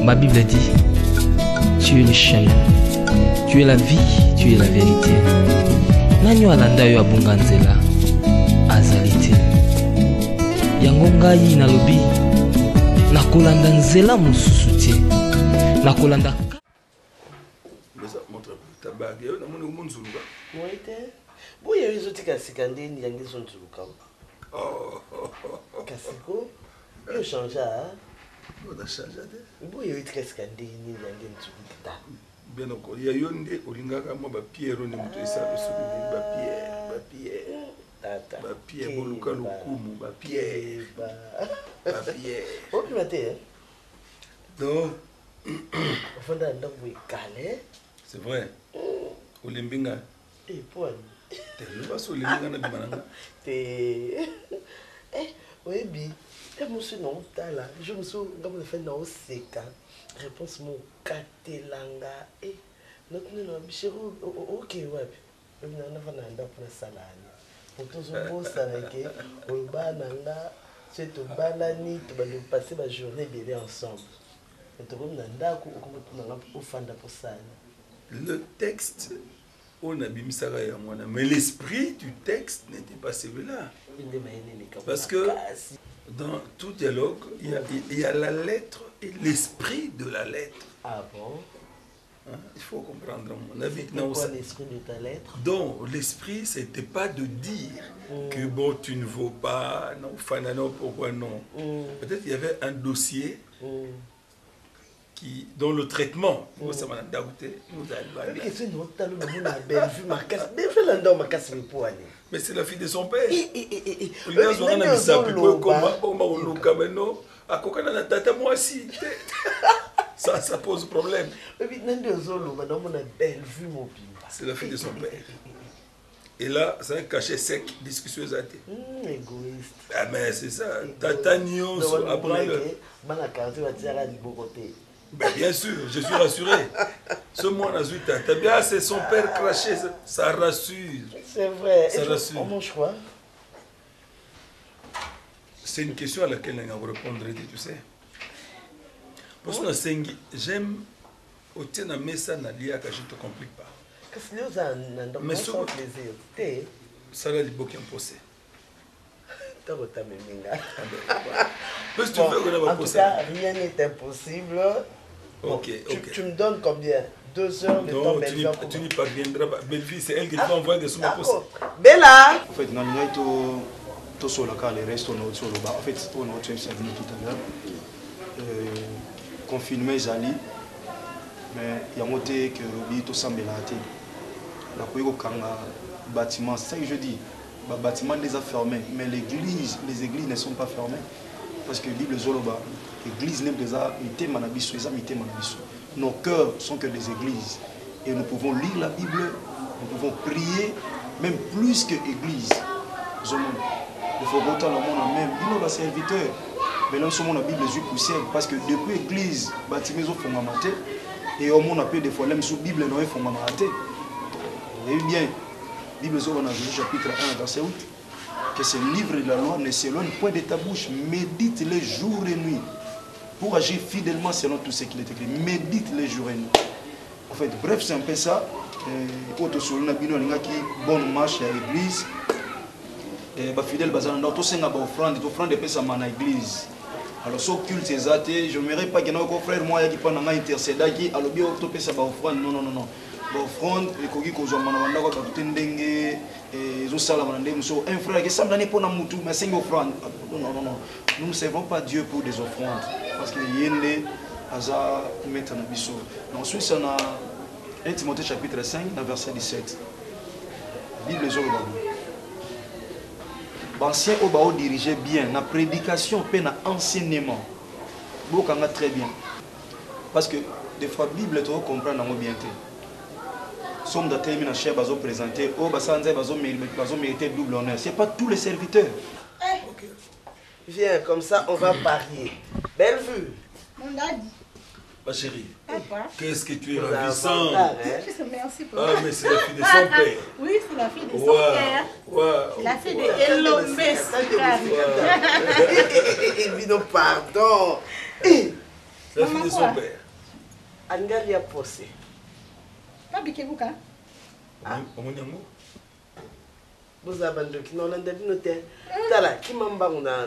Ma Bible dit, tu es le chemin, tu es la vie, tu es la vérité. Nanyo alanda yo abunga nzela azali te. Yango ngai nalobi nakolanda nzela mosusu te. Nakolanda ta bague yo na moni umunzuluka. Moite. Boye yo tika sikandeni yangizo nzuluka. Oh. Kasiko. Yo changea. On a changé. Boye yo tika sikandeni yangizo nzuluka. Bien encore, il y a yonde olingaka mo ba pierre on muto esabe soki ba pierre. Tata. Ba pierre boluka lokumu ba pierre. Ba pierre. Opi mate. Donc, ofanda ndambo ikale. c'est vrai. Olimbinga. Eh point. Te pas olimbinga na bimananga. Te. Oebi. Monsieur non tala. Je me suis ngam fait na oseka. Réponse mon katelanga notre nom bichero OK wapi on a vananda pour salani pour zo bossa ke olbananga c'est to balani to ba passer ba journée bien ensemble to comme ndako okomotuna ofanda pour ça. Le texte on a bimisaka ya mwana mais l'esprit du texte n'était pas celui-là parce que dans tout dialogue il y a la lettre et l'esprit de la lettre. Ah bon? Hein? Il faut comprendre mon avis. C'est quoi l'esprit de ta lettre? Donc l'esprit c'était pas de dire que bon tu ne vaux pas, non, non, pourquoi non. Peut-être il y avait un dossier qui, dont le traitement, ça m'a doubté, nous a mais c'est la fille de son père. Ça pose problème. C'est la fille de son père. Et là, c'est un cachet sec, discussion zate. Égoïste. Ah mais c'est ça. Tatanios après le... Ben bien sûr, je suis rassuré. Ce mois bien c'est son père craché, ça rassure. C'est vrai. Ça rassure. Comment je crois? C'est une question à laquelle on va répondre, tu sais. Parce que j'aime au tien mais ça n'a lié à que je ne te complique pas. Mais ce plaisir. Ça va être beaucoup imposé. En tout cas, rien n'est impossible. Ok. Tu me donnes combien? 2 heures de temps, Belleville. Non, tu n'y parviendras pas. Belleville, c'est elle qui va envoyer des sommes imposées. Bella! En fait, tout sur le cas, les restes, on a sur le bas. En fait, on a tout à l'heure. Confinement, Zali. Mais il y a un côté que tout semble là. La bâtiment, c'est ça que je dis. Le bâtiment les a fermés, mais les églises ne sont pas fermées. Parce que la Bible Zoloba, l'église n'est pas nos cœurs sont que des églises. Et nous pouvons lire la Bible, nous pouvons prier, même plus que l'église. Il faut autant le monde même. Dis-nous les serviteurs. Mais là, nous sommes la Bible est poussière. Parce que depuis l'église, bâtiment sont maté. Et au monde, appelle des fois, même sous Bible, nous sont maté. Et bien, Bible Zoloba, chapitre 1, verset 8. Que ce livre de la loi ne s'éloigne point de ta bouche. Médite-les jour et nuit. Pour agir fidèlement selon tout ce qu'il est écrit. Médite-les jour et nuit. En fait, bref, c'est un peu ça. Bonne marche à l'église. Fidèle, offrande à l'église. Alors, ce culte, je ne verrai pas que nos frères, moi, qui pendant intercéder, qui a l'objet de offrande. Non. Offrande, un frère qui semble n'être pas dans moutou, mais c'est une offrande. Non. Nous ne servons pas Dieu pour des offrandes. Parce que Yende Aza mettre en abisso. Ensuite, on a 1 Timothée chapitre 5, verset 17. Bible Zoloba. Ancien Obao dirigeait bien, la prédication, peine enseignement. Beaucoup très bien. Parce que des fois, la Bible, tu comprends bien. Somme de terminer à cher bazo présenté au basanze bazo mériter double honneur. C'est pas tous les serviteurs. Okay. Viens, comme ça on va parier. Belle vue. Mon daddy. Ma chérie. Papa. Qu'est-ce que tu es ravissant. Merci pour ça. Ah mais c'est la fille de son père. Oui, c'est la fille de son père. C'est la fille de Elombe. Vino, pardon. La fille de son père. Angali a posé. Pas Bikebouka. Omonyango. Vous avez qui n'ont pas noté. Tala, qui m'a na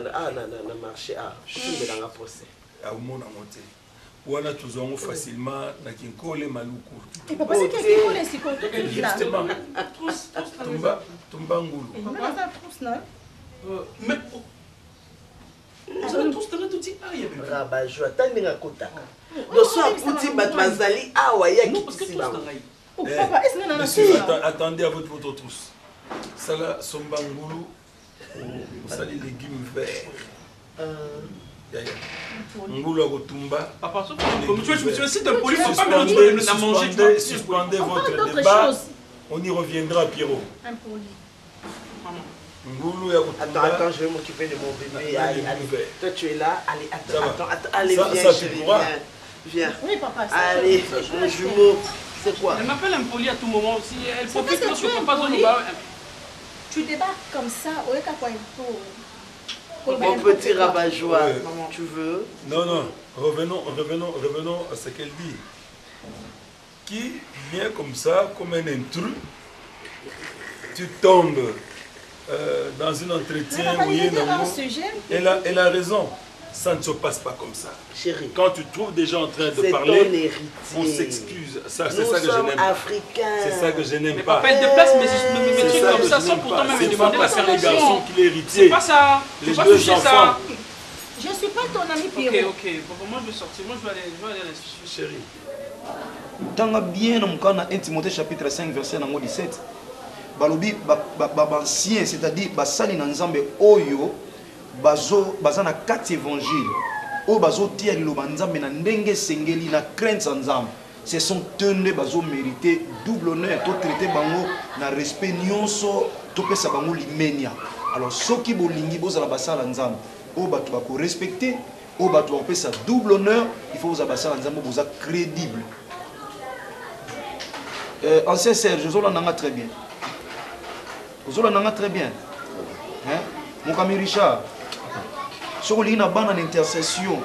marché à je dans la posé. À mon amoté. Wana tuzongo facilement na kinkole maluku. Et papa c'est qu'est-ce qu'il faut les sicos? Justement. Tumba ngulu. Papa ça trousse non? Mais vous avez tous donné tout dit Rabat joie tandis à kota. Le soir kuti batmazali awa ya kitisi ba. Papa est-ce non Monsieur, attendez à votre photo tous. Ça là somba ngulu. Ça les légumes verts. Ngulu agotumba. Papa, tu es un poli, faut pas mélanger la manger. Suspendez votre débat. On y reviendra, Pierrot. Un poli. Ngulu agotumba. Attends, je vais m'occuper de mon bébé. Allez. Toi tu es là. Allez, attends. Allez, Ça, viens, ça, chérie, viens. Oui, papa. Allez, mon jumeau. C'est quoi? Elle m'appelle un poli à tout moment aussi. Elle profite parce que lorsque tu es papa poli. donne le Tu débarques comme ça, au lieu qu'à quoi il faut. Mon petit rabat-joie, Ouais. tu veux? Non. Revenons à ce qu'elle dit. Qui vient comme ça, comme un intrus, tu tombes dans un entretien où il y a un mot. Elle a raison. Ça ne se passe pas comme ça. Chérie. Quand tu trouves des gens en train de C'est ton parler, héritier. on s'excuse. C'est ça que Nous je sommes n'aime pas. africains. C'est ça que je n'aime Mais pas. papa, elle déplace mes C'est trucs ça comme que ça je sans n'aime pourtant pas. même me C'est pas demander la parce que les garçons permission. qu'il est C'est héritier. pas ça. Les Faut pas deux toucher enfants. ça. Je ne suis pas ton ami Ok, Pierrot. ok. Papa, moi je vais sortir. Moi je vais aller à l'institut. Chérie. Tanga bien dans 1 Timothée chapitre 5 verset 17. Balobi bancien, c'est-à-dire basali na nzambe oyo baza na 4 évangiles. O bazo tia liloba nzambe na ndenge sengeli na crainte za nzambe. Ce sont tenus bazo mériter double honneur to traiter bango na respect nyonso to pesa bango limenia. Alors soki bolingi bozala basala nzambe o bato bako respecter o bato bako pesa double honneur, il faut bozala basala nzambe boza crédible. Ancien Serge, Zola nanga très bien. Zola nanga très bien. Hein? Mon ami Richard. Si on lit na bana d'intercession,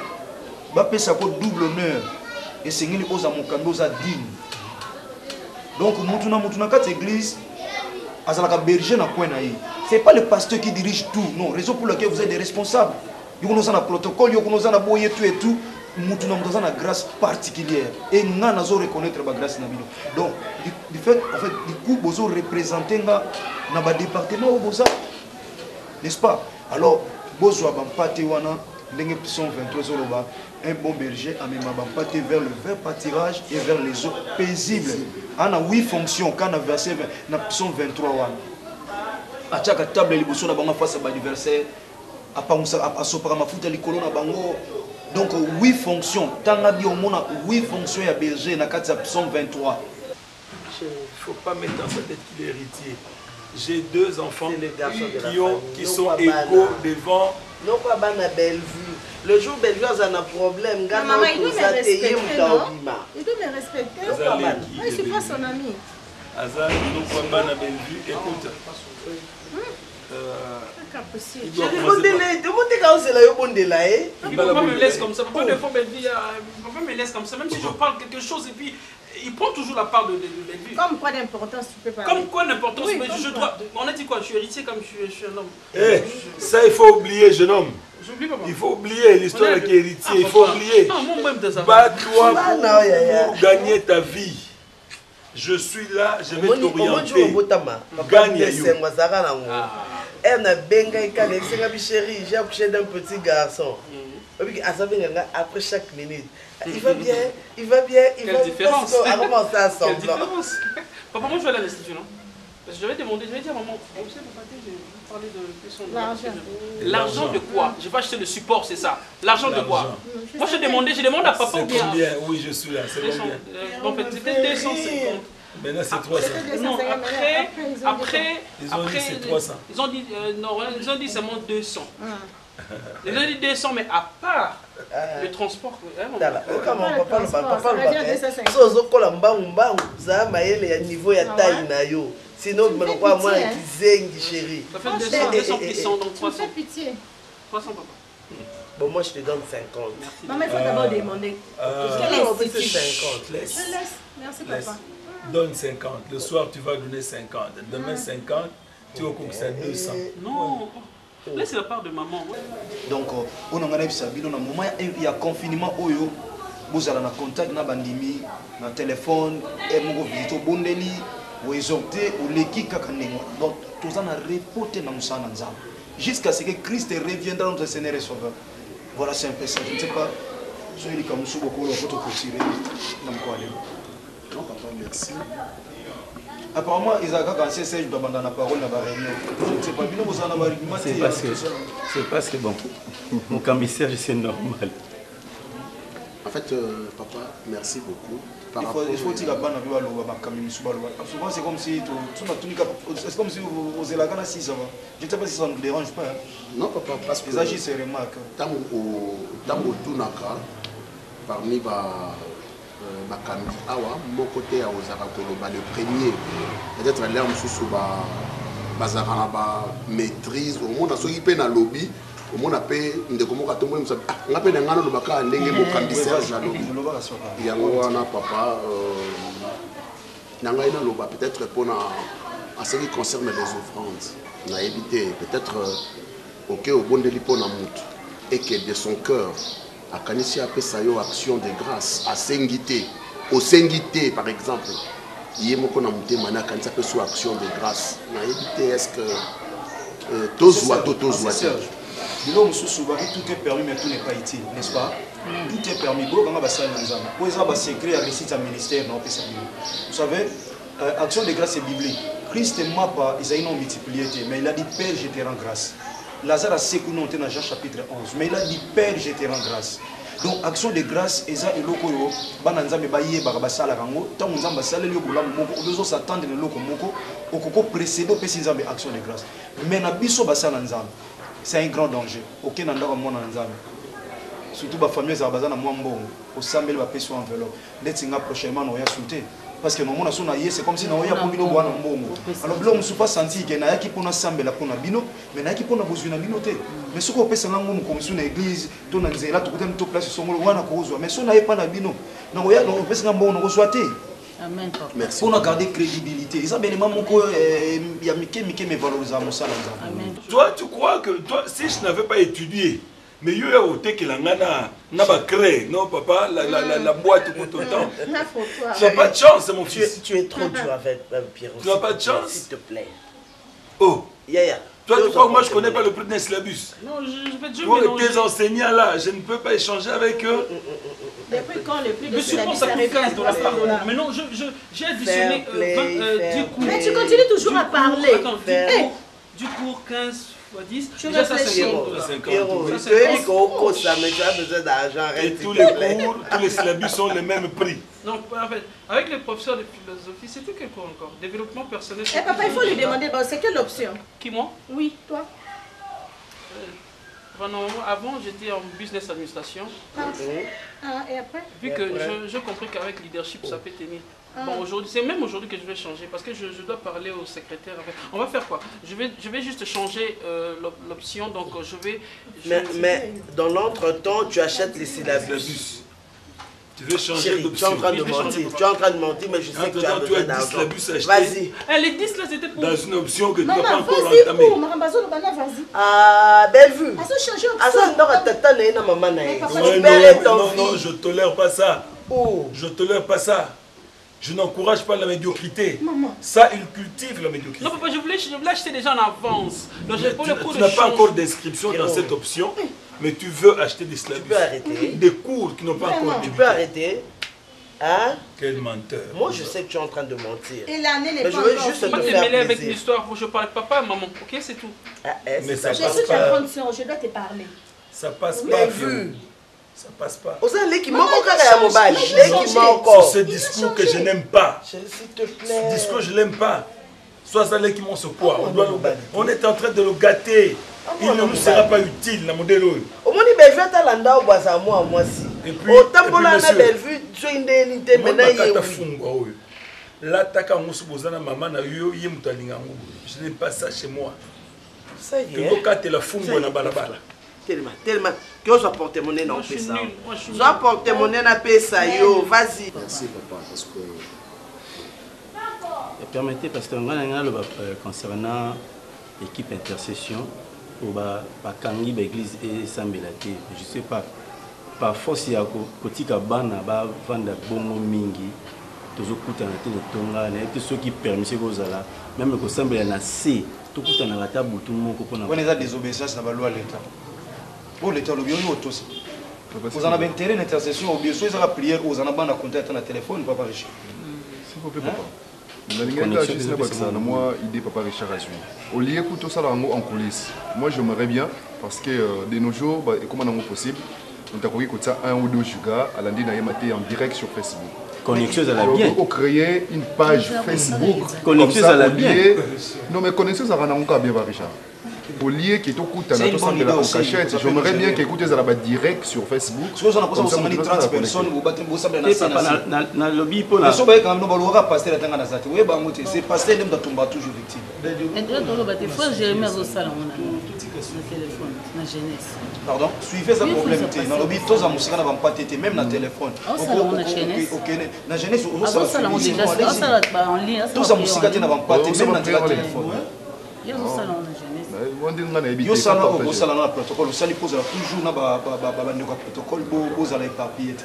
ba pesa ko double honneur et sengeli oza mokando za digne. Donc mutuna kat église azalaka berger na coin na yi. C'est pas le pasteur qui dirige tout, non, raison pour laquelle vous êtes des responsables. Yo kono za na protocole, yo kono za na boye tout et tout. Mutuna mutoza na grâce particulière et nga nazo reconnaître ba grâce na bino. Donc du fait du coup bozo représenter nga na ba département au boza. N'est-ce pas? Alors Bozwa Bampate wana, ndenge Psalm 23 zoloba, un bon berger amène Bampate vers le vert pâturage et vers les eaux paisibles. On a 8 fonctions quand on a verset 20, na Psalm 23 wana. A chaque table liboso na bango face à l'anniversaire, a pangusa a sopara mafuta likolo na bango. Donc 8 fonctions. Tanga di omona 8 fonctions ya berger na kati ya Psalm 23. Il ne faut pas mettre dans sa tête qu'il est héritier. J'ai 2 enfants qui sont égaux devant. Non, pas bana Bellevue. Le jour Bellevue a un problème. Maman, il doit me respecter, non? Il doit me respecter. Je ne suis pas son ami. Azar, donc pas bana Bellevue. Écoute. Papa me laisse comme ça. Papa me laisse comme ça. Même si je parle quelque chose et puis il prend toujours la part de Bellevue. Comme quoi d'importance tu peux parler? Comme quoi d'importance? Mais je dois. On a dit quoi? Je suis héritier comme je suis un homme. Eh, ça il faut oublier, jeune homme. J'oublie pas. Il faut oublier l'histoire qui est héritier. Il faut oublier. Bats-toi pour gagner ta vie. Je suis là, je vais t'orienter. Gagne. Elle a chérie, j'ai accouché d'un petit garçon. Après chaque minute, il va bien, il va bien, il va bien. On a commencé à s'ensemble. Papa, moi je vais aller à l'institut, non? Parce que je vais demander, je vais dire à maman, vous savez, papa, je vais parler de l'argent. L'argent de quoi? Je vais acheter le support, c'est ça. L'argent de quoi? Moi je demande à papa ou bien. Oui, je suis là, c'est combien? En fait, c'était 250. Maintenant c'est 300. Non, après, ils ont dit c'est 300. Ils ont dit, non, ils ont dit seulement 200. Ils ont dit 200, mais à part le transport. Sinon, je ne moi qui chérie. Ça fait 200 qui sont donc 300. Pitié. 300 papa. Bon, moi, je te donne 50. Maman, il faut d'abord demander. On peut 50. Je laisse. Merci, papa. Donne 50. Le soir, tu vas donner 50. Demain, 50. Tu vas couper ça 200. Non. Laisse la part de maman. Donc, on a un moment, il y a confinement. Vous avez un contact na bandimi, na téléphone, et vous visitez au Bondeli, vous exhortez, vous l'équipe kakanengo. Donc, tout ça n'a reporté dans nous jusqu'à ce que Christ reviendra notre Seigneur et Sauveur. Voilà, c'est un peu ça. Je ne sais pas. Je vais dire comme ça, beaucoup de photos pour tirer. Non, papa, merci. Apparemment, Isaac a cassé Serge Babanda la parole dans la réunion. Je ne sais pas, vous en avez c'est parce que bon, mon commissaire, c'est normal. En fait, papa, merci beaucoup. Il faut dire souvent c'est comme si vous êtes là, je ne sais pas si ça ne vous dérange pas. Non, papa, parce que les agis se remarquent. Tant au Tunaka, parmi ma candidate, mon côté à Ozakakoloba, le premier, peut-être l'air sous maîtrise, au monde a ce qui peine à lobby. Au monde a payé une décommodation. On a payé un an de bac à l'engue mon candidat à lobby. Il y a un papa, n'anga ina loba peut-être pour à ce qui concerne les offrandes. On a évité peut-être ok au bon délit pour Namout et que de son cœur à Kanisi a fait sa action de grâce à Sengité, au Sengité par exemple. Il y a beaucoup de mana Kanisi a fait son action de grâce. On a évité est-ce que Tozoua. Tout est permis, mais tout n'est pas utile, n'est-ce pas? Tout est permis. Vous savez, action de grâce est biblique. Christ n'est pas, ils ont multiplié, mais il a dit Père, je te rends grâce. Lazare a sécuné dans Jean chapitre 11, mais il a dit Père, je te rends grâce. Donc, action de grâce, ils ont eu Bananzambe Baye, Barabasala Rango, tant que nous avons nous s'attendre le loco moko, au coco précédent, action de grâce. Mais Nabiso Basalanzam. C'est un grand danger. Aucun endroit mon ensemble. Surtout la famille Zabazan à moi bon. Au Samuel va payer son enveloppe. D'être prochainement on va sauter. Parce que nous on a son aïe c'est comme si nous y a pour bino boire bon. Alors là on ne se pas senti que na yaki pour na sambela pour na bino, mais na yaki pour na besoin na bino te. Mais ce qu'on peut c'est ngom comme sur l'église, ton na nzela to côté to place son wana ko uzwa. Mais son na pas na bino. Na oya no peut c'est ngom no soit te. Amen. Merci. Pour garder crédibilité. Ils ont bien il y a Mickey mais valoriser mon salaire. Toi, tu crois que toi, si je n'avais pas étudié, mais il y a que la nana n'a pas créé, non papa, la boîte tout le temps. Tu n'as pas de chance, mon fils. Tu es trop dur avec Pierrot. Tu n'as pas de chance. S'il te plaît. Oh. Yaya. Toi, tu crois que moi je ne connais pas le prix d'un syllabus? Non, je vais tes enseignants là, je ne peux pas échanger avec eux. Depuis quand le prix de syllabus arrive $15 par dollar? Mais non, j'ai additionné 10 cours. Mais tu continues toujours à parler. Attends, du cours 15 fois 10. Déjà ça c'est Pierrot, tu es qu'on ça, mais tu as besoin d'argent. Et tous les cours, tous les syllabus sont le même prix. Non, en fait, avec les professeurs de philosophie, c'était quel cours encore? Développement personnel. Eh papa, il faut lui demander, c'est quelle option? Qui, moi? Oui, toi. Avant, j'étais en business administration. Et après? Vu que j'ai compris qu'avec leadership, ça peut tenir. Bon, aujourd'hui, c'est même aujourd'hui que je vais changer parce que je dois parler au secrétaire. On va faire quoi? Je vais juste changer l'option, donc je vais... Mais dans l'entretemps, tu achètes les syllabus. Tu veux changer d'option? Tu es en train de mentir. Tu es en train de mentir, mais je sais que tu as besoin d'argent. Vas-y. Les 10 là, c'était pour... Dans une option que tu n'as pas encore entamée. Ah, belle vue. Non, je ne tolère pas ça. Je ne tolère pas ça. Je n'encourage pas la médiocrité. Maman. Ça, il cultive la médiocrité. Non, papa, je voulais acheter déjà en avance. Donc, tu n'as pas encore d'inscription dans cette option, mais tu veux acheter des syllabus. Tu peux arrêter. Des cours qui n'ont pas encore débuté. Tu peux arrêter. Hein? Quel menteur. Moi, je sais que tu es en train de mentir. Et l'année n'est pas encore. Je veux juste te faire plaisir. Avec l'histoire, je parle papa et maman. Ok, c'est tout. Mais ça je passe suis pas. en condition, je dois te parler. Ça passe pas. Mais vu. Ça passe pas. Aux allées qui manquent encore à Mobile. Les qui manquent encore. Ce discours que je n'aime pas. S'il te plaît. Ce discours, je n'aime pas. Soit ça qui monte ce poids. On est en train de le gâter. Il ne nous sera pas utile, la modèle. Au moins, il va faire l'anda au bois moi aussi. Et puis, Bellevue, tu as une indemnité maintenant. Là, taka musubozana maman na yo yemuta lingango. Je n'aime pas ça chez moi. Ça y est. Tu peux la fungo na balabala. Tellement. Que je porte mon nez dans le pesa. Je porte mon nez dans le pesa, yo. Vas-y. Merci, papa, parce que... Permettez, parce que concernant l'équipe intercession, pour Bakangi, l'église et Sambelate, je ne sais pas, par force, il y a Kotika Bana, Vanda Bongo Mingi, toujours Kouta Nate de Tonga, et ceux qui permettent aux ala, même que Sambelate na C, tout Kouta na la table, tout le monde comprend. On est à désobéissance dans la loi de l'État. Pour l'État, le bureau est tous. Vous en avez intérêt à l'intercession, au bureau, ils ont la prière, vous en avez un contact dans le téléphone, papa Richard. S'il vous plaît, papa. Moi, idée papa Richard a suivi. Au lieu de tout ça en coulisses, moi j'aimerais bien, parce que de nos jours, comment on possible, on a créé un ou deux gigas à l'année en direct sur Facebook. Connexieuse à la bien. On créer une page Facebook. Connexieuse à la bien. Non, mais connexieuse à la bien, Richard. Au lieu que tu écoutes en cachette, j'aimerais bien que tu écoutes direct sur Facebook. Si vous avez 30 personnes, vous battez vos sables dans le lobby pour la. C'est passé de tomber toujours victime. Pardon, suivez sa problématique. Dans le lobby, tous les musiques n'ont pas été, même dans le téléphone. Dans jeunesse, tous les musiques n'ont pas été, même dans le téléphone. Yo sala au sala na protocole sali pose toujours na ba protocole bo za la éparpillé.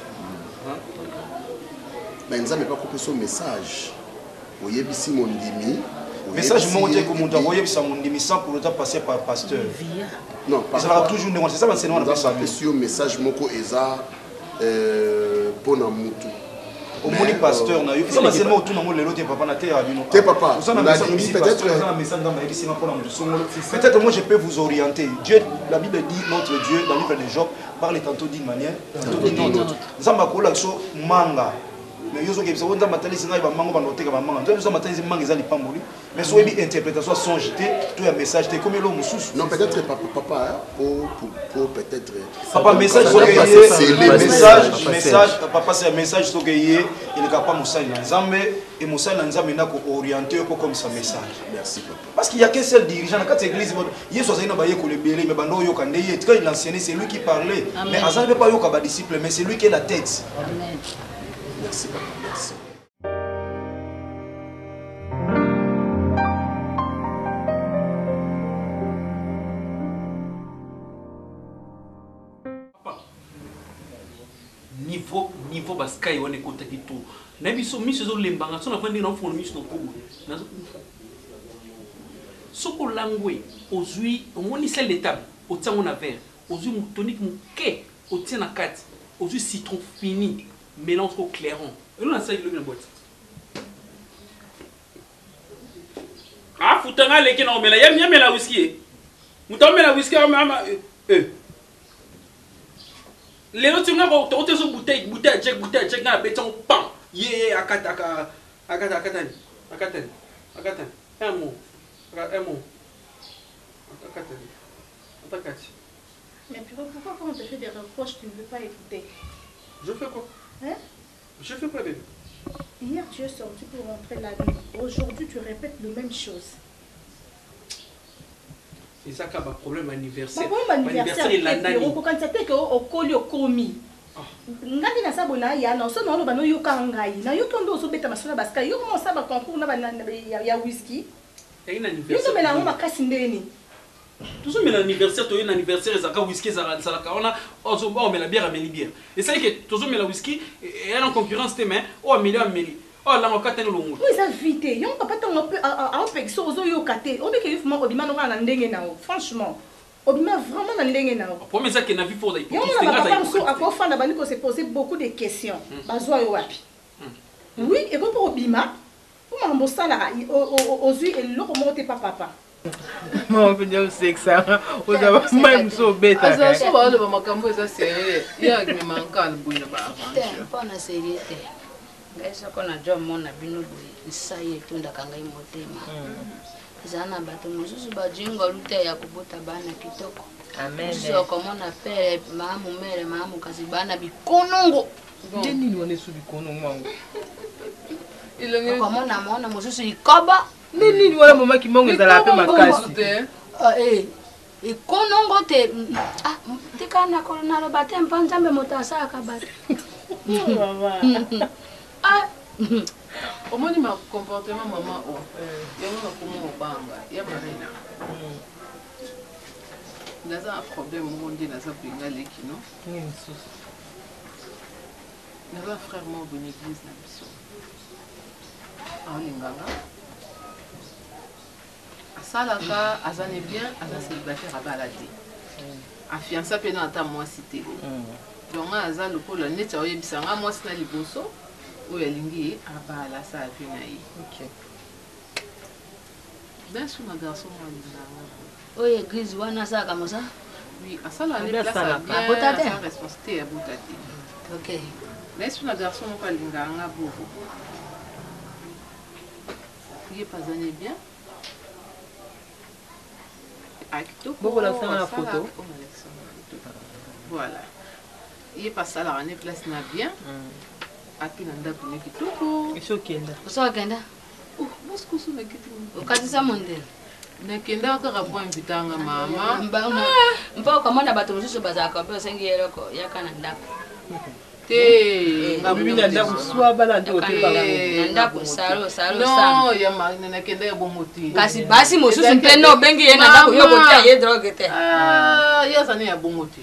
Mais nzambe pas couper son message. Oyebisi mondimi. Message monté que monde oyebisa mondimi sans pour autant passer par pasteur. Non, ça sera toujours c'est ça l'enseignement on appelle ça. Sur message moko eza pona mutu. Au moni pasteur na yo ça l'enseignement autour na mo lelo te papa na te abino. Te papa. Peut-être moi je peux vous orienter. Dieu, la Bible dit notre Dieu dans le livre de Job parle tantôt d'une manière, tantôt d'une autre. Nzamba kola so manga. Mais yo so ke biso nzamba tali singa ba mango ba noteka ba manga. Nzamba tali manga ezali pamboli. Mais so ebi interprétation son jeté, tout un message te comme l'homme sous. Non peut-être papa pour peut-être papa message papa c'est un message so que il est capable musali na nzambe et musali na nzambe na ko orienter comme ça message. Merci papa. Parce qu'il y a qu'un seul dirigeant dans cette église. Yesu azali na baye ko lebele mais bando yo kande ye quand il enseignait c'est lui qui parlait. Mais azali ne pas yo ka ba disciple mais c'est lui qui est la tête. Amen. Merci papa. Merci. Niveau baskai wane kota kitu na biso miso zo lembanga so na vandi na fond miso no kubu na soko langwe ozui omoni sel de table otango na verre ozui tonique muke otia na kati ozui citron fini mélange au clairon et nous on a ça il le boîte ah futanga leki na omela ya mela whisky mutamela whisky mama les autres gens ont une bouteille Jack na béton pan yé akata un mot mais pourquoi quand on te fait des reproches tu ne veux pas écouter? Je fais quoi? Hein? Je fais quoi bébé? Hier tu es sorti pour rentrer la nuit, aujourd'hui tu répètes la même chose. C'est ça qui a un problème anniversaire. Anniversaire il a nani. Quand c'était que au coli au komi. Ngati na sabona ya na so no bano yo kangai. Na yo tondo so beta masona baska yo mo saba concours na ya whisky. Et un anniversaire. Yo mela ngoma kasi ndeni. Toujours mais l'anniversaire toi un anniversaire ça ka whisky ça on a on met la bière à bière. Et ça que toujours mais la whisky et en concurrence tes mains oh amélie. Oh là on katene longo. Oui ça vite. Yo papa ton un peu en pexo ozo yo kate. O be ke ifuma obima no na ndenge na franchement. Obima vraiment na ndenge na. Pour mais ça que na vie pour yo na papa so akofa na bani ko se poser beaucoup de questions. Bazwa yo wapi. Oui et comme pour obima pour mambo sala ozui et loko monte papa. Mon père c'est ça. On a même so bête. Ça so ba le makambo ça sérieux. Ya me manka le bouna ba. Pas na sérieux. Ngaisa kona jo mona bino isaye tunda kangai motema. Zana bato mususu bajingo lute ya kubota bana kitoko. Amen. So komona pere maamu mere maamu kazi bana bikonongo. Ndeni ni wane su bikonongo mwangu. Ilonge komona mususu ikoba. Ndeni ni wane mama kimongo za la pe makasi. ekonongo te tika naloba te mpa nzambe moto asalaka bato omoni ma comportement mama o yango nakoma obanga ya marina naza un problème moko nde naza koyenga leki no naza frère moko na église na biso aolinganga asalaka azane bien aza célibataire abala te afiança mpe na ata mwasi te donc aza lokola neti aoyebisanga mwasi na liboso oyo alingi abala asala mpe na ye bien sur na garçon mo alinganga oyo église wana asalaka mosa oui asala ne place bien asa responsabilité ya buta te ok mais sur na garçon moko alinganga boko ye pazane bien Beaucoup la faire la photo. Voilà. Il est passé à la année place na bien. Aki nanda kune kitoko. Iso kenda. Oso kenda. Oh, moi ce que na kitu. Okatisa monde. Na kenda ka rapo invitanga mama. Mpa ukamona bato mosusu bazaka pe osengi yeroko yaka na ndako. Te ngabubi na ndako swa bala ndo te bala. Ndako salo no ya marina na kenda ya bomoti. Kasi basi mosusu mpe no bengi ye na ndako yo kotia ye drogue te. Ya sana ya bomoti.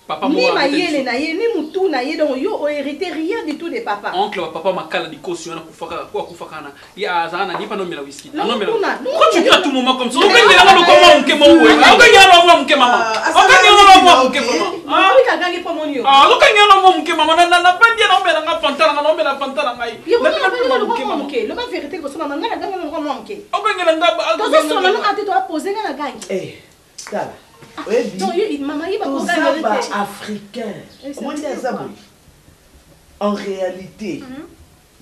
Papa ni mayele na ye ni mutu na ye donc yo o hérité rien du tout de papa. Oncle papa makala di caution na kufaka na ya zana ni pa no mela whisky. Non mais quand tu dis à tout moment comme ça, on gagne la comment mke mo we. On gagne la mke mama. On gagne la mke mama. Ah oui ka gagne pas monio. Ah on gagne la mke mama na pa dia na mela nga fantara na mela fantara ngai. Yo na mela mke mama. Le ma vérité ko so mama nga na gagne na mke. On gagne la nga. Donc so na nga te to poser nga na gagne. Eh, ça. Non, maman, il va africain. En réalité,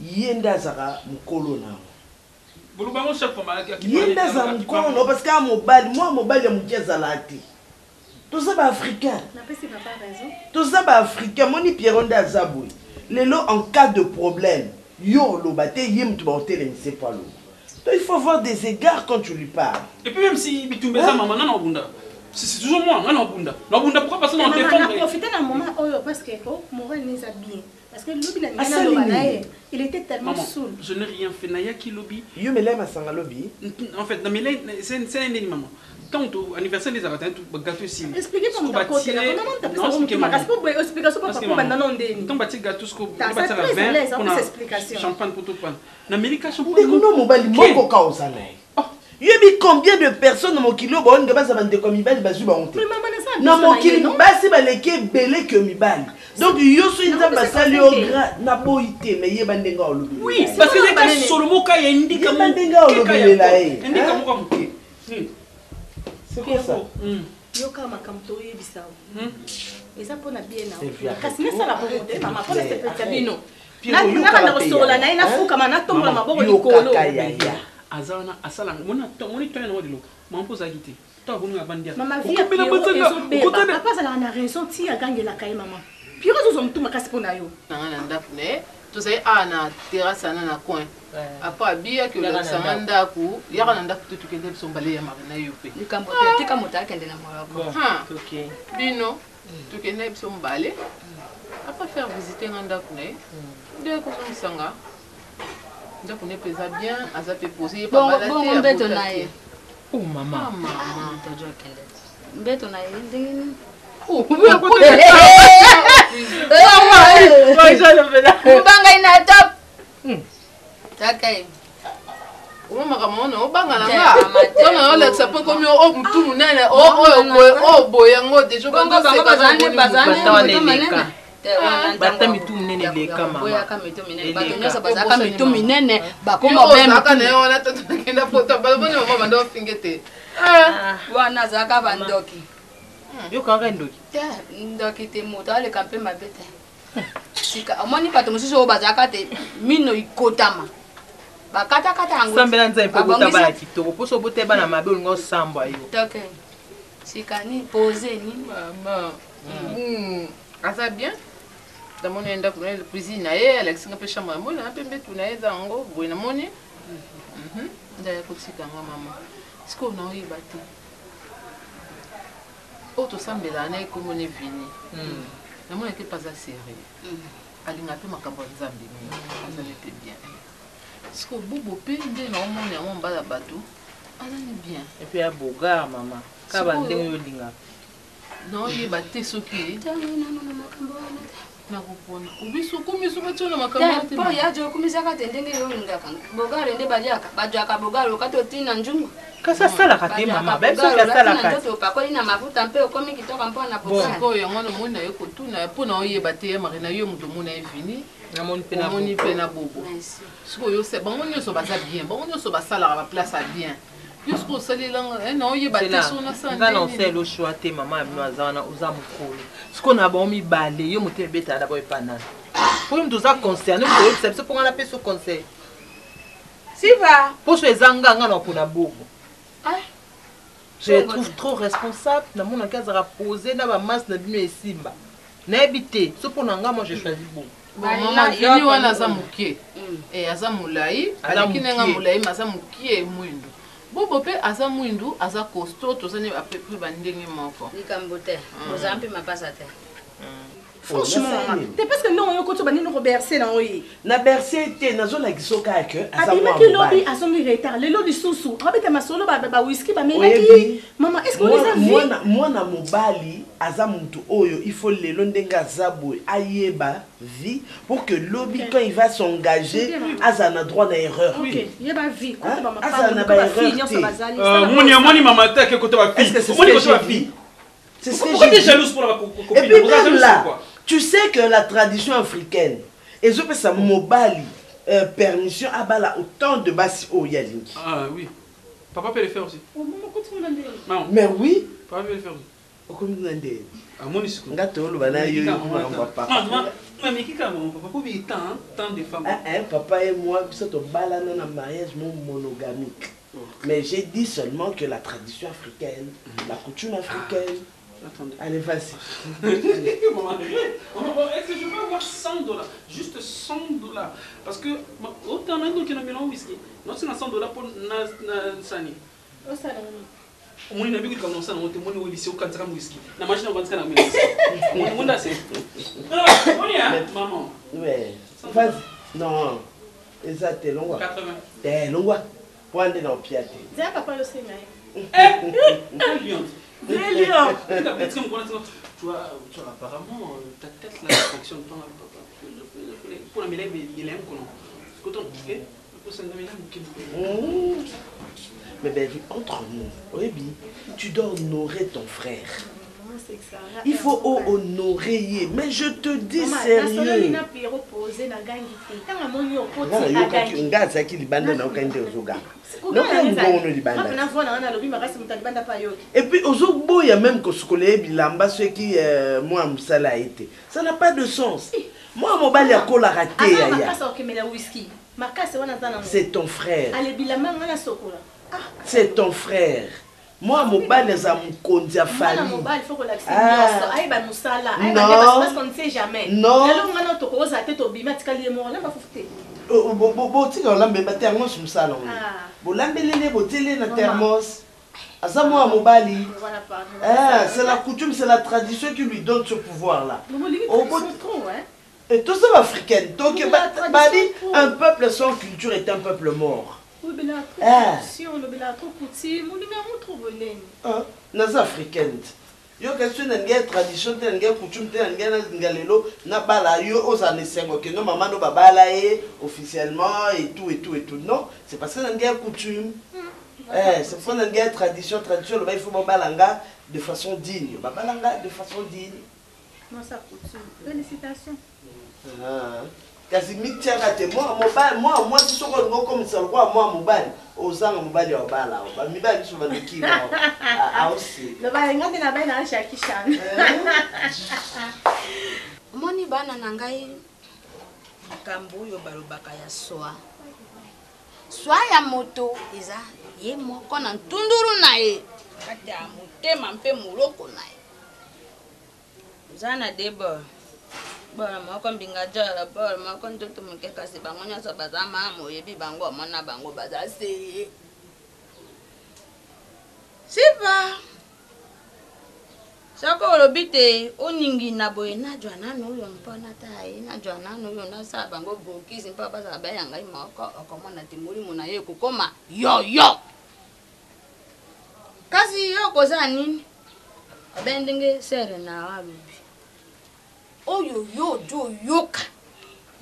yenda zara mukolo na. Yenda za mukolo parce que moi mobile ya mukeza lati. Tout ça ba africain. Tout ça ba africain, moni Pierronda Zaboui. Lelo en cas de problème, yo lo bate yim tu ba hotel ne sait pas lo. Donc il faut avoir des égards quand tu lui parles. Et puis même si bitumbeza maman na bunda. C'est toujours moi, pourquoi parce que on dépend. On a profité d'un moment parce que Morel nous a bien. Parce que Lobby il était tellement saoul. Je n'ai rien fait. Naya qui lobby. You me l'aime à Sanga Lobby. En fait, c'est un maman. Quand au anniversaire des Aratins, tout gâteau ici. Expliquez pour ta côté. Comment tu m'as explication pour papa maintenant on dit. Quand bâti gâteau ce qu'on va faire vin, on a explication. Champagne pour tout pan. N'Amérique champagne. Dégoûtant mobile moko causa nai. Yebi combien de personnes mon kilo bon nga basa bande comme ibali bazu ba honte. Na mon kilo basi ba leke belé que mibali. Donc yo so inza basali au grand na boité mais yeba ndenga olobi. Oui, parce que les cas solomo ka ya indika mo. Ndenga olobi la e. Indika mo ka muke. C'est quoi ça? Yo ka makamto yebisa. Eza pona bien na. Kasi mesa la bonté mama pona se petabino. Na na restaurant na ina fuka mana tombola maboko likolo. Azana asala mona moni to na wadilo mampo za gite to abonu abandia mama via papa ça na raison ti a gagné la caille maman puis zo mtu makasi pona yo na ndafu ne to sai ana terrasse na coin apa bia que le sanganda ku ya na ndafu to kende so mbale ya marina yo pe likambo tika mota kende na moroko OK bino to kende so mbale apa faire visiter ndafu ne de ko so sanga. Donc on est pesé bien, à ça peut poser pas mal de temps. Oh maman. Maman, tu as quel est? Beto na yindi. Oh, Mbanga ina top. Takai. Mama kama no banga langa. Tona ole sapo komi o mtu munene o boyango dejo banga bazane bata mitu minene leka mama boya ka mitu minene bato nyasa bazaka mitu minene bakoma bem aka ne ona to kenda foto baloboni mama bando fingete wana zaka bandoki yo kanga ndoki ndoki te moto ale kampe mabete sika amoni bato mususu bazaka te mino ikotama bakata kata ango sambela nzai po botaba ya kitoko poso boteba na mabe ngo samba yo toke sika ni poser ni mama asa bien dans mon enda pour la cuisine et Alex nga pe chambre mo na pembe tu na eza ngo boina moni nda ya kotika nga mama siko na oyi bati auto sambela na comme on est venu na moi était pas à sérieux alinga pe makambo nzambe ça n'était bien parce que bobo pe nde na omona ya mbala bato alani bien et puis à bogar maman kaba ndenge yo linga non yeba te soki nakupona ubiso kumiso batona makambo po yajo kumisaka tendenge yo ngaka bogare nde baliaka bajaka bogare okato tina njungu kasa sala kate mama ben so ka sala kate to pakoli na mafuta mpe okomi kitoka mpona bogare ko yango no mona yo kotuna pona oyeba te ya marina yo muto mona evini na moni pena moni pena bobo siko yo se bango nyoso baza bien bango nyoso basala ba place à bien jusqu'au salilanga non oyeba te sona sande nga non c'est le choix te mama abino azana uza mukolo siko na ba mi bale yo muté beta da boy panana pour nous ça concerné pour eux c'est pour on appelle ce conseil si va pour ce zanga nga na pona bobo je trouve trop responsable na mon cas à poser na ba masse na bino esimba na ebité ce pour nga moi j'ai choisi bobo maman vini wana za mukie et aza mulai alakine nga mulai maza mukie mwindu bobo pe aza mwindu aza costaud tozani à peu près bandenge moko likambote ozampi mapasa te franchement c'est parce que non yo koto bani no bercer na oyi na bercer te nazo la kisoka que azamwa ki lobby azomi retard le lobby susu abeta masolo ba whisky ba melaki maman est-ce qu'on les a vu moi na mobali azamuntu oyo il faut lelo ndenga zabwe ayeba vie pour que lobby quand il va s'engager azana droit na erreur OK yeba vie koto ba azana ba erreur moni mama ta ke koto ba fille moni koto ba fille c'est ce que j'ai jalouse pour la copine. Et puis même là, tu sais que la tradition africaine, et je peux ça mobali permission à bala autant de basi au yalingi. Ah oui. Papa peut le faire aussi. Maman. Mais oui. Papa peut le faire aussi. Au comme nous ndé. Ah mon isiko. Ngato lo bana yo papa. Maman, mais qui quand papa pour bien tant de femmes. Papa et moi, ça te bala dans un mariage monogamique. Mais j'ai dit seulement que la tradition africaine, la coutume africaine. Attendez. Allez, vas-y. Est-ce que je peux avoir $100? Juste $100. Parce que autant on a qui n'a whisky. Non, c'est $100 pour Sani. Oh, ça on a vu comme ça, on a vu ici au Canada whisky. La machine on va se calmer. On a c'est. Maman. Ouais. Vas-y. Non. Exact, t'es long. 80. T'es long. Prends-le dans le pied. Dis à papa le Seigneur. Brilliante. Brilliant. Tu vois, apparemment, ta tête là fonctionne pas. Pour la mêler, il aime qu'on mais ben, entre nous, oui, tu dois honorer ton frère. Il faut honorer, mais je te dis sérieux. Et puis aujourd'hui, il y a même que ce que les bilamba ceux qui moi ça l'a été. Ça n'a pas de sens. Moi mon bal ya kola raté c'est ton frère. C'est ton frère. Moi, mon bal est à mon condia famille. Mon bal, il faut que l'accident. Aïe, bah, moussala. Aïe, bah, parce qu'on ne sait jamais. Non. Là, on a notre rose à tête au bima, tu as les mots, là, va foutre. Bon, tu as un thermos, moussala. Bon, l'ambelé, botelé, la thermos. À ça, moi, mon bali. C'est la coutume, c'est la tradition qui lui donne ce pouvoir-là. Et tout ça, africaine. Donc, un peuple sans culture est un peuple mort. Nas africaine. Yo question na tradition te na coutume te na lelo na bala yo osane sengo que non maman no babala officiellement et tout non c'est parce que na coutume c'est pour na tradition le il faut babalanga de façon digne babalanga de façon digne non ça coutume félicitations kasi mitiaka te moi si soko ngo comme ça quoi moi mobali ozanga mobali wa bala ba mibali so ba ndikimo aussi le ba ngati na ba na shakishan moni bana na ngai kambo yo balobaka ya soa ya moto eza ye moko na ntunduru na ye kati ya motema mpe moloko na ye zana debo bora moko mbinga jala bora moko ndoto muke kasi bango nyasa bazama moyebi bango mona bango bazase sipa Soko olobite oningi na boye na jwana no yo mpona tai na jwana no yo na sa bango bokisi mpa basa ba yanga imoko okomona timuri muna ye kokoma yo kasi yo koza nini abendenge sere na walubi oyo yo jo yoka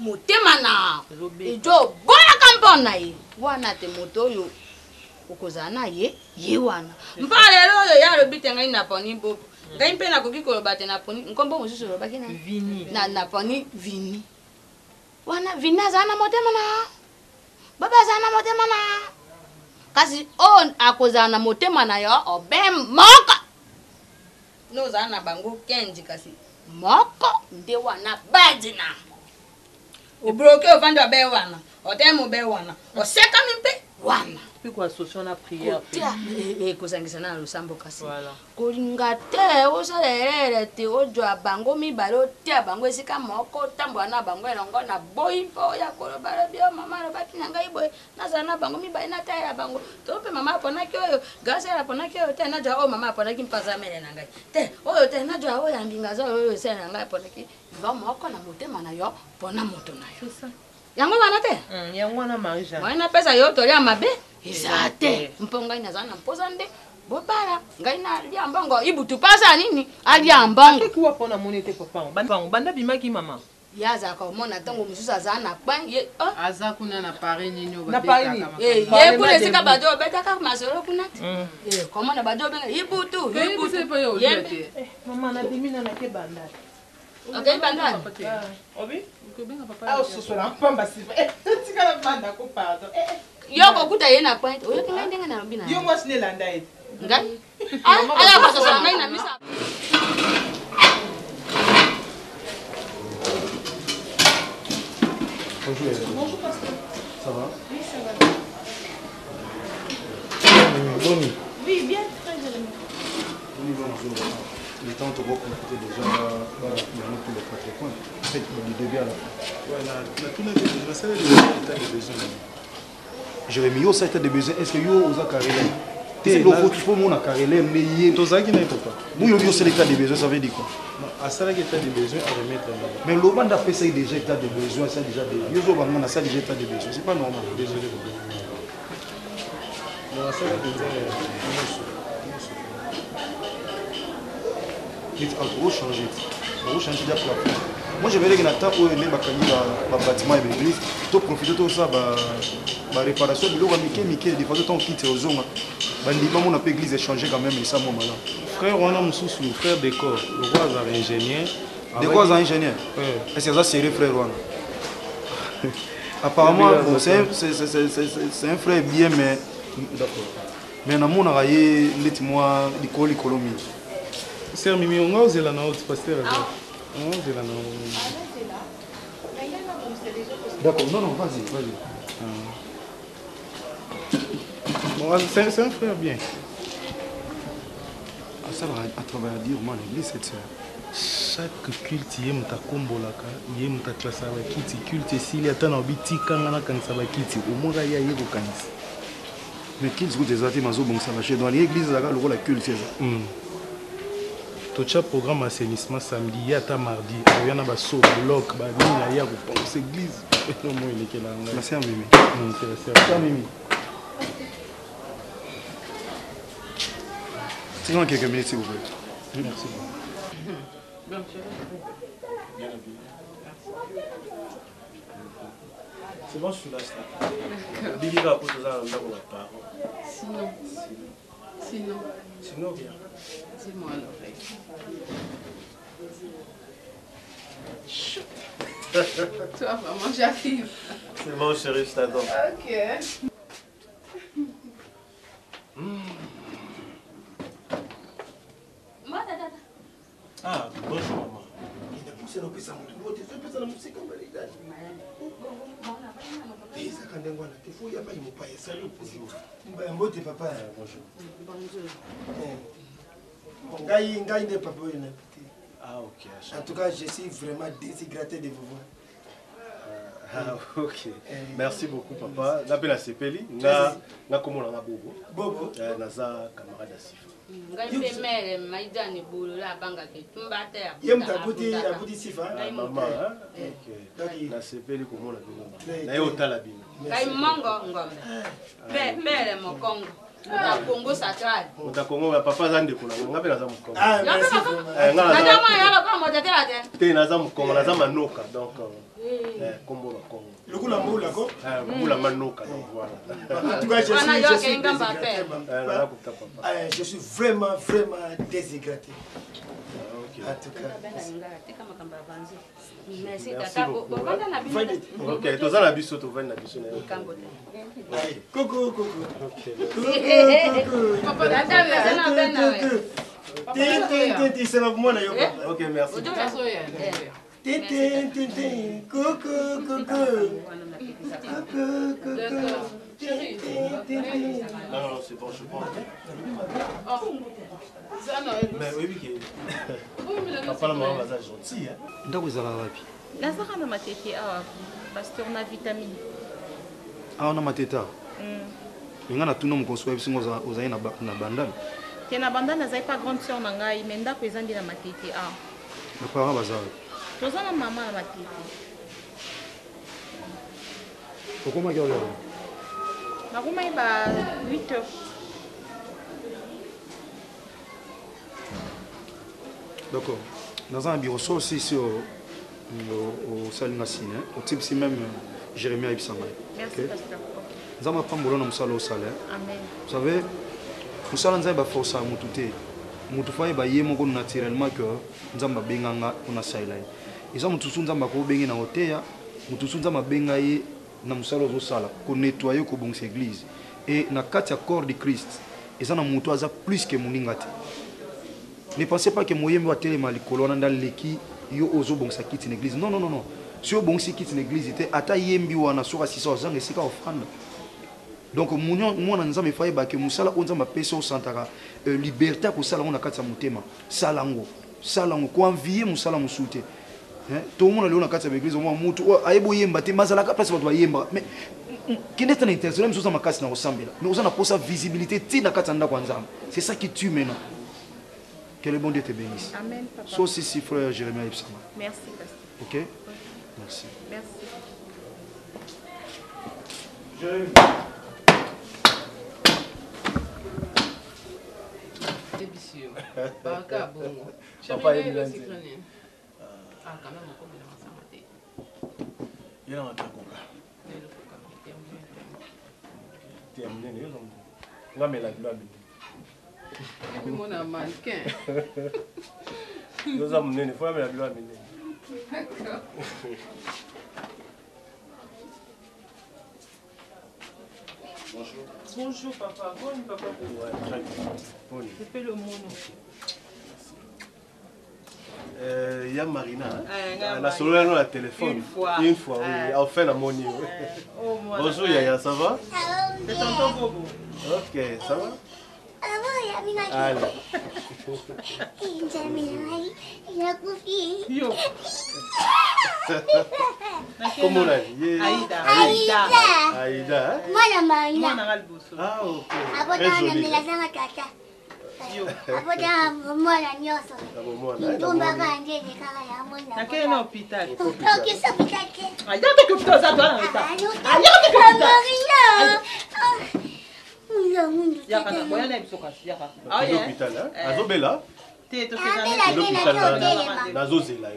motema na ejo boya kampona ye wana te moto yo okozana ye wana mpale lelo ya lobite ngai na poni bobo ngai mpe na koki kolobate na poni nkombo mosusu lobaki na vini na poni vini wana vini azana motema na baba azana motema na kasi o akozana motema na yo obem moka no zana bango kenji kasi moko nde wana badina obroke ovandi obe wana otemo be wana oseka mpe wana quoi association na prière kozangisa na losambo kasi kolinga te osalelele te ojwa bango mibale otia bango esika moko tambola na bango elongo na boyi mpo ya kolobala bio mama alobaki na ngai boye nazala na bango mibale natalela bango to mpe mama aponaki oyo grâce ala aponaki oyo te najwa oyo mama aponaki mpaza mele na ngai te oyo te najwa oyo yambinga za oyo esele na ngai aponaki yo moko na motema na yo mpona moto na yo yango wana te yango wana marija wana pesa yo tolia mabe eza te mpo ngai naza na mpoza nde bobala ngai na alia mbongo ibutu pasa nini alia mbongo kuwa mpona moni te papa banda bimaki mama ye azalaka omona ntango mosusu aza na kpan ye aza kuna na pari nini ye kuna esika bato obetaka masolo kuna te komona bato obenga ibutu mama nadimina nake bandala okei bandala obi ososola mpamba sifa tikala banda ko pardon yo kokuta ye na point oyo kinga ndenge na lobi na yo mwasi ne landa ete ngai ala kwa sasa ngai na misa Bonjour pasteur. Ça va? Oui, ça va. Boni. Oui, bien, très bien. Le temps de recomposer déjà tous les quatre points. En fait, du début à la fin. Voilà, Jérémy, ça a été des besoins. Est-ce que vous avez carré? C'est le faut qu'il faut mon carré, mais il tout ça qui n'est pas. Nous, c'est l'état des besoins, ça veut dire quoi? À ça, l'état des besoins à remettre. Mais le band a fait ça déjà état des besoins, ça déjà des. Yo zo bangana ça déjà état des besoins, c'est pas normal. Désolé. Non, ça va déjà. Il faut changer. Il faut changer de plafond. Moi, je vais dire que où les bâtiments et l'église, tu profites de ça, la réparation de l'eau, des fois, tu quittes aux zones. On a pu l'église changer quand même, et ça, mon malin. Frère, on a un sous frère décor. Le roi est ingénieur. Décor est ingénieur. Est-ce que ça c'est frère Rwanda? Apparemment, c'est un frère bien, mais. Mais dans mon arrière, laisse-moi l'école économique. Sœur Mimi, on a osé la note, pasteur. On a osé la note. D'accord, non, vas-y. Bon, c'est un frère bien. Ça va à travers dire, moi, l'église, c'est ça. Chaque culte, il y a un combolaka, il y a un classe avec kiti. Culte, s'il y a un biti, quand on a un kiti, au moins, il y a un kiti. Mais qui est-ce que tu as dit, Mazo, bon, ça va chez dans l'église, là, le rôle de culte, c'est ça. Tout le programme assainissement samedi, il y a un mardi, il y a un basso, bloc, il y a un pense église. Non, moi, il est là. La sœur Mimi. C'est la sœur Mimi. C'est quelques minutes, s'il vous plaît. Merci. C'est bon, je suis là. Billy va pour ça, on va parler. Sinon, bien. Dis-moi à l'oreille. Toi, maman, j'arrive. C'est bon, chérie, je t'attends. Ok. Ah, bonjour, maman. Mbote papa. Bonjour. Ngai de papa. Ah ok. En tout cas, je suis vraiment déshydraté de vous voir. Ah ok. Merci beaucoup papa. L'appel à Sepeli. Na komona na bobo. Bobo. Naza camarade Asif. ngai mpe mere maida ni bulu la banga ke tumbate ya Ye mtabuti abuti sifa. Maman, OK. Na sepeli komona bino. Na yo tala bino. Kai mongo ngombe. Mere mokongo. Na Congo Central. Muta Congo papa zande kuna ngabe na za mukongo. Ah, merci. Nada mwa yalo kwa motetela te. Te na za mukongo na za manoka donc kombo ba Congo. Lokula mbula ko? Mbula manoka donc voilà. En tout cas, je suis vraiment déshydraté. En tout cas. Merci tata. OK, to za na biso to vendre na biso na yo. Coucou. Papa tata vient na bena. Tintin, c'est moi na yo. OK, merci. Tintin, coucou. Non, c'est bon, je prends. Mais oui, papa la maman va gentil. Ndako ezala wapi? Nazaka na matete awa pasteur na vitamine. Awa na mateta. Nga na tuna mokonso wa bisingo ozali na bandana. Te na bandana nazali pas grande sœur na ngai, mais ndako ezandi na matete awa. Na parents baza wapi? Toza na mama na matete. Okomaki oyo? Nakomaki ba 8 heures. D'accord. Dans un bureau, ça aussi c'est au Salingasine, au type si même Jérémie Aïbsanga. Merci, pasteur. Nous allons prendre le nom au salaire. Amen. Vous savez, nous allons faire force à Moutouté. Moutoufa est baillé mon naturellement que nous allons benganga on a sailé. Ils ont tout nous allons bengi na hotel, tout nous allons bengaye na musalo zo sala, qu'on nettoyer ko bon église. Et na katia corps de Christ, ils ont moutou aza plus que moningate. Ne pensez pas que Moyembe va télé malikolo dans l'équipe yo ozo bon sa quitte l'église. Non. Si bon si quitte l'église était ata yembi wana sura 600 ans et c'est ka offrande. Donc moi na nzambe faye ba que musala onza ma peso santaka liberté ko sala on akatsa mutema. Salango ko envier musala musute. Tout le monde le na katsa l'église moi mutu ayebo yemba te mazala ka place ba yemba mais qui n'est pas intéressé même chose ma kasse na ressemble. Mais on a pour sa visibilité ti na katsa nda kwa nzambe. C'est ça qui tue maintenant. Que le bon Dieu te bénisse. Amen, papa. Sauf si frère Jérémie Aïbsanga. Merci, pasteur. Ok? Oui. Merci. Merci. Jérémie. Débissio. Baka bongo. Papa est bien. Ah, quand même, on commence à mater. Il y a un takoka. Tu es amené, on va mettre la gloire. Et puis mon mannequin. Nous avons mené, il faut la gloire. D'accord. Bonjour papa. Bonjour papa. Ouais, très bien. Je fais le mono. Il y a Marina. La solo dans la téléphone. Une fois, oui. Enfin, la monnaie. Bonjour Yaya, ça va? C'est tonton Bobo. Ok, ça va? Allez. Yo. Comment on a dit? Aïda. Mwana Marina. Mwana Galboso. Ah, ok. Abota na melazanga tata. Yo. Abota mwana nyoso. Ntumba kanje kaka ya mwana. Nakele na hôpital. Ok, ça peut-être. Aïda que hôpital ça doit na. Aïda que hôpital. Yaka na boya na biso kasi yaka. Ah, il est hôpital hein. Azobela. Te to l'hôpital na zozela.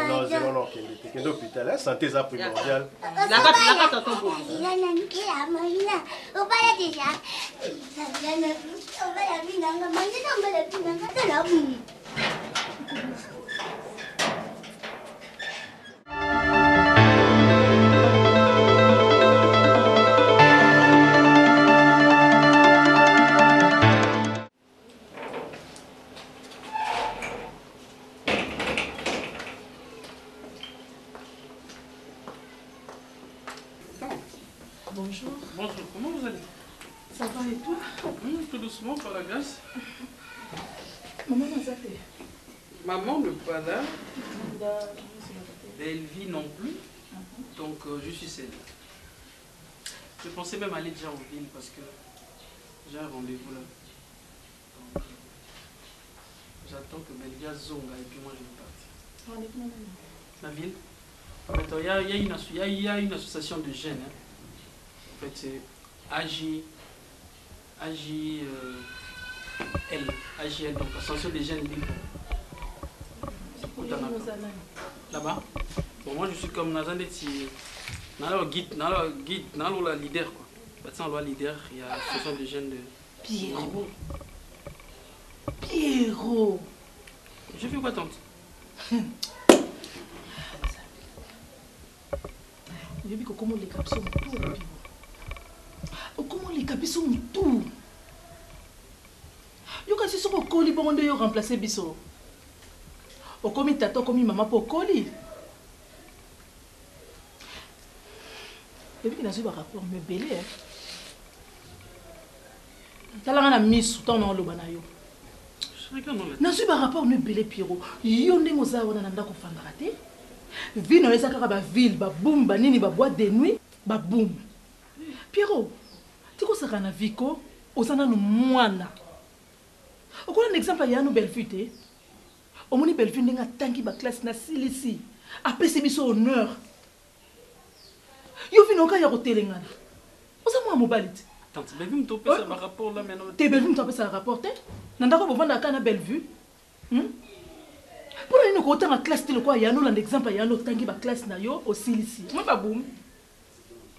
Non, zéro non que l'hôpital hein, santé ça primordial. La carte tonton Bobo. Il a nanki la Marina. On va la déjà. Ça vient on va la binanga. Maintenant on va la binanga de la boue. Bonjour. Bonjour, comment vous allez? Ça va et toi? Tout doucement, par la grâce. Maman m'a zappé. Maman n'est pas là. Elle vit non plus. Donc je suis seule. Je pensais même aller déjà en ville parce que j'ai un rendez-vous là. J'attends que Belia zonga et puis moi je vais partir. La ville. Il y a une association de jeunes. Hein. En fait, c'est AJL, donc association des jeunes libres. Là-bas. Bon, moi je suis comme Nazandeti. Dans le guide, dans le leader quoi. Dans le leader, il y a l'association des jeunes de. Pierrot. Pierrot. Je fais quoi tante? Je dis comment les capes sont tout. Comment les capes sont tout. Yo kasi soko koli bon de yo remplacer biso. O komi tata komi maman pour koli. Depuis qu'il a su un rapport me belé. Talanga na misu ton na loba na yo. Na su un rapport me belé Pierrot. Yo ndenge ozawa na ndako fandaka te. Vie na ezaka ba ville ba boom ba nini ba boîte de nuit ba boom. Pierrot, tiko saka na viko ozana no mwana. Okola un exemple ya no Belfute. Omoni Belfute ndenga tanki ba classe na silisi. Apesi biso honneur. Yo vino ka ya kotelengana. Oza mwa mobalite. Tante, Bellevue me topé ça rapport là maintenant. Te Bellevue me topé ça rapport te. Nandako bovanda ka na Bellevue. Pour une côté en classe telle quoi, il y a un exemple, il y a un autre tangi ba classe na yo aussi ici. Moi ba boum.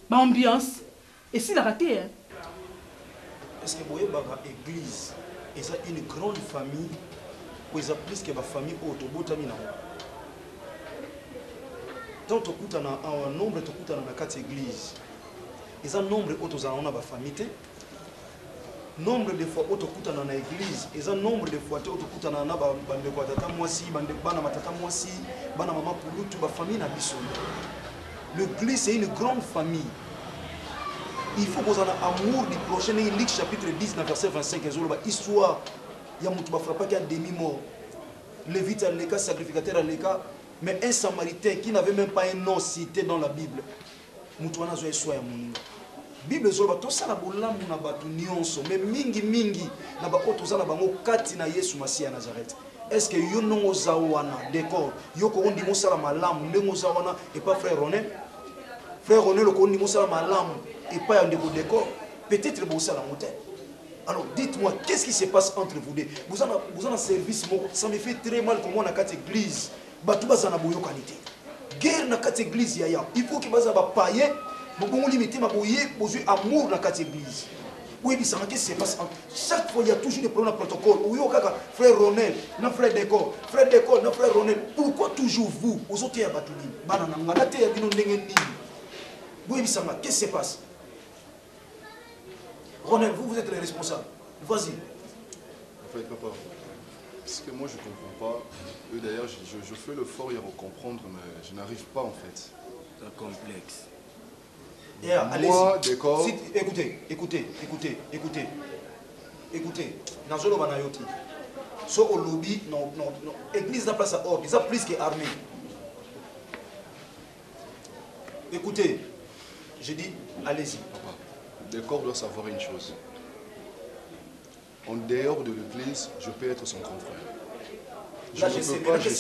Ba ambiance. Et si la raté hein. Est-ce que vous voyez l'église, c'est une grande famille, ou c'est plus que ma famille autobotamina. Tant que tu as un nombre, tu as une carte église. Et un nombre autres on a ma famille. Nombre de fois autres tu as dans l'église. Et un nombre de fois autres tu as dans la bande de tata moisi, bande de bana matata moisi, bana maman pour toute ma famille na biso. L'église c'est une grande famille. Il faut que vous ayez amour du prochain. Luc chapitre 10, verset 25, histoire. Il y a un frappé qui a demi-mort. Lévite à l'écart, sacrificateur à l'écart. Mais un samaritain qui n'avait même pas un nom cité dans la Bible. Moutouana zoé soya mon Bible zoba to sala bolamu na batu nyonso mais mingi na ba oto zala bango kati na Yesu Masia Nazareth. Est-ce que yo no zawana d'accord yo ko ndi mosala malamu ndengo zawana et pas frère René? Frère René le ko ndi mosala malamu et pas un décor, peut-être que vous allez monter. Alors dites-moi, qu'est-ce qui se passe entre vous deux? Vous avez un service, ça me fait très mal comme on a quatre églises. Batouba zana boyo qualité. Guerre na quatre églises yaya. Il faut que vous ayez payer, vous pouvez limiter ma boye, vous avez amour na quatre églises. Oui, mais ça qu'est-ce qui se passe? Chaque fois il y a toujours des problèmes de protocole. Oui, frère Ronel, non frère Décor, non frère Ronel. Pourquoi toujours vous? Vous autres ya batouli. Banana ngana te ya bino ndenge nini. Oui, mais ça qu'est-ce qui se passe? Ronel, vous êtes le responsable. Vas-y. En fait, papa, parce que moi je ne comprends pas. Eux d'ailleurs, je fais l'effort hier pour comprendre, mais je n'arrive pas en fait. C'est un complexe. Moi, d'accord. Écoutez. Nazolo Banayoti. So au lobby, non. Église n'a pas sa ordre. Ils ont plus qu'armée. Écoutez, je dis, allez-y. Papa, Décor doit savoir une chose. En dehors de l'église, je peux être son grand frère. Je suis son grand frère.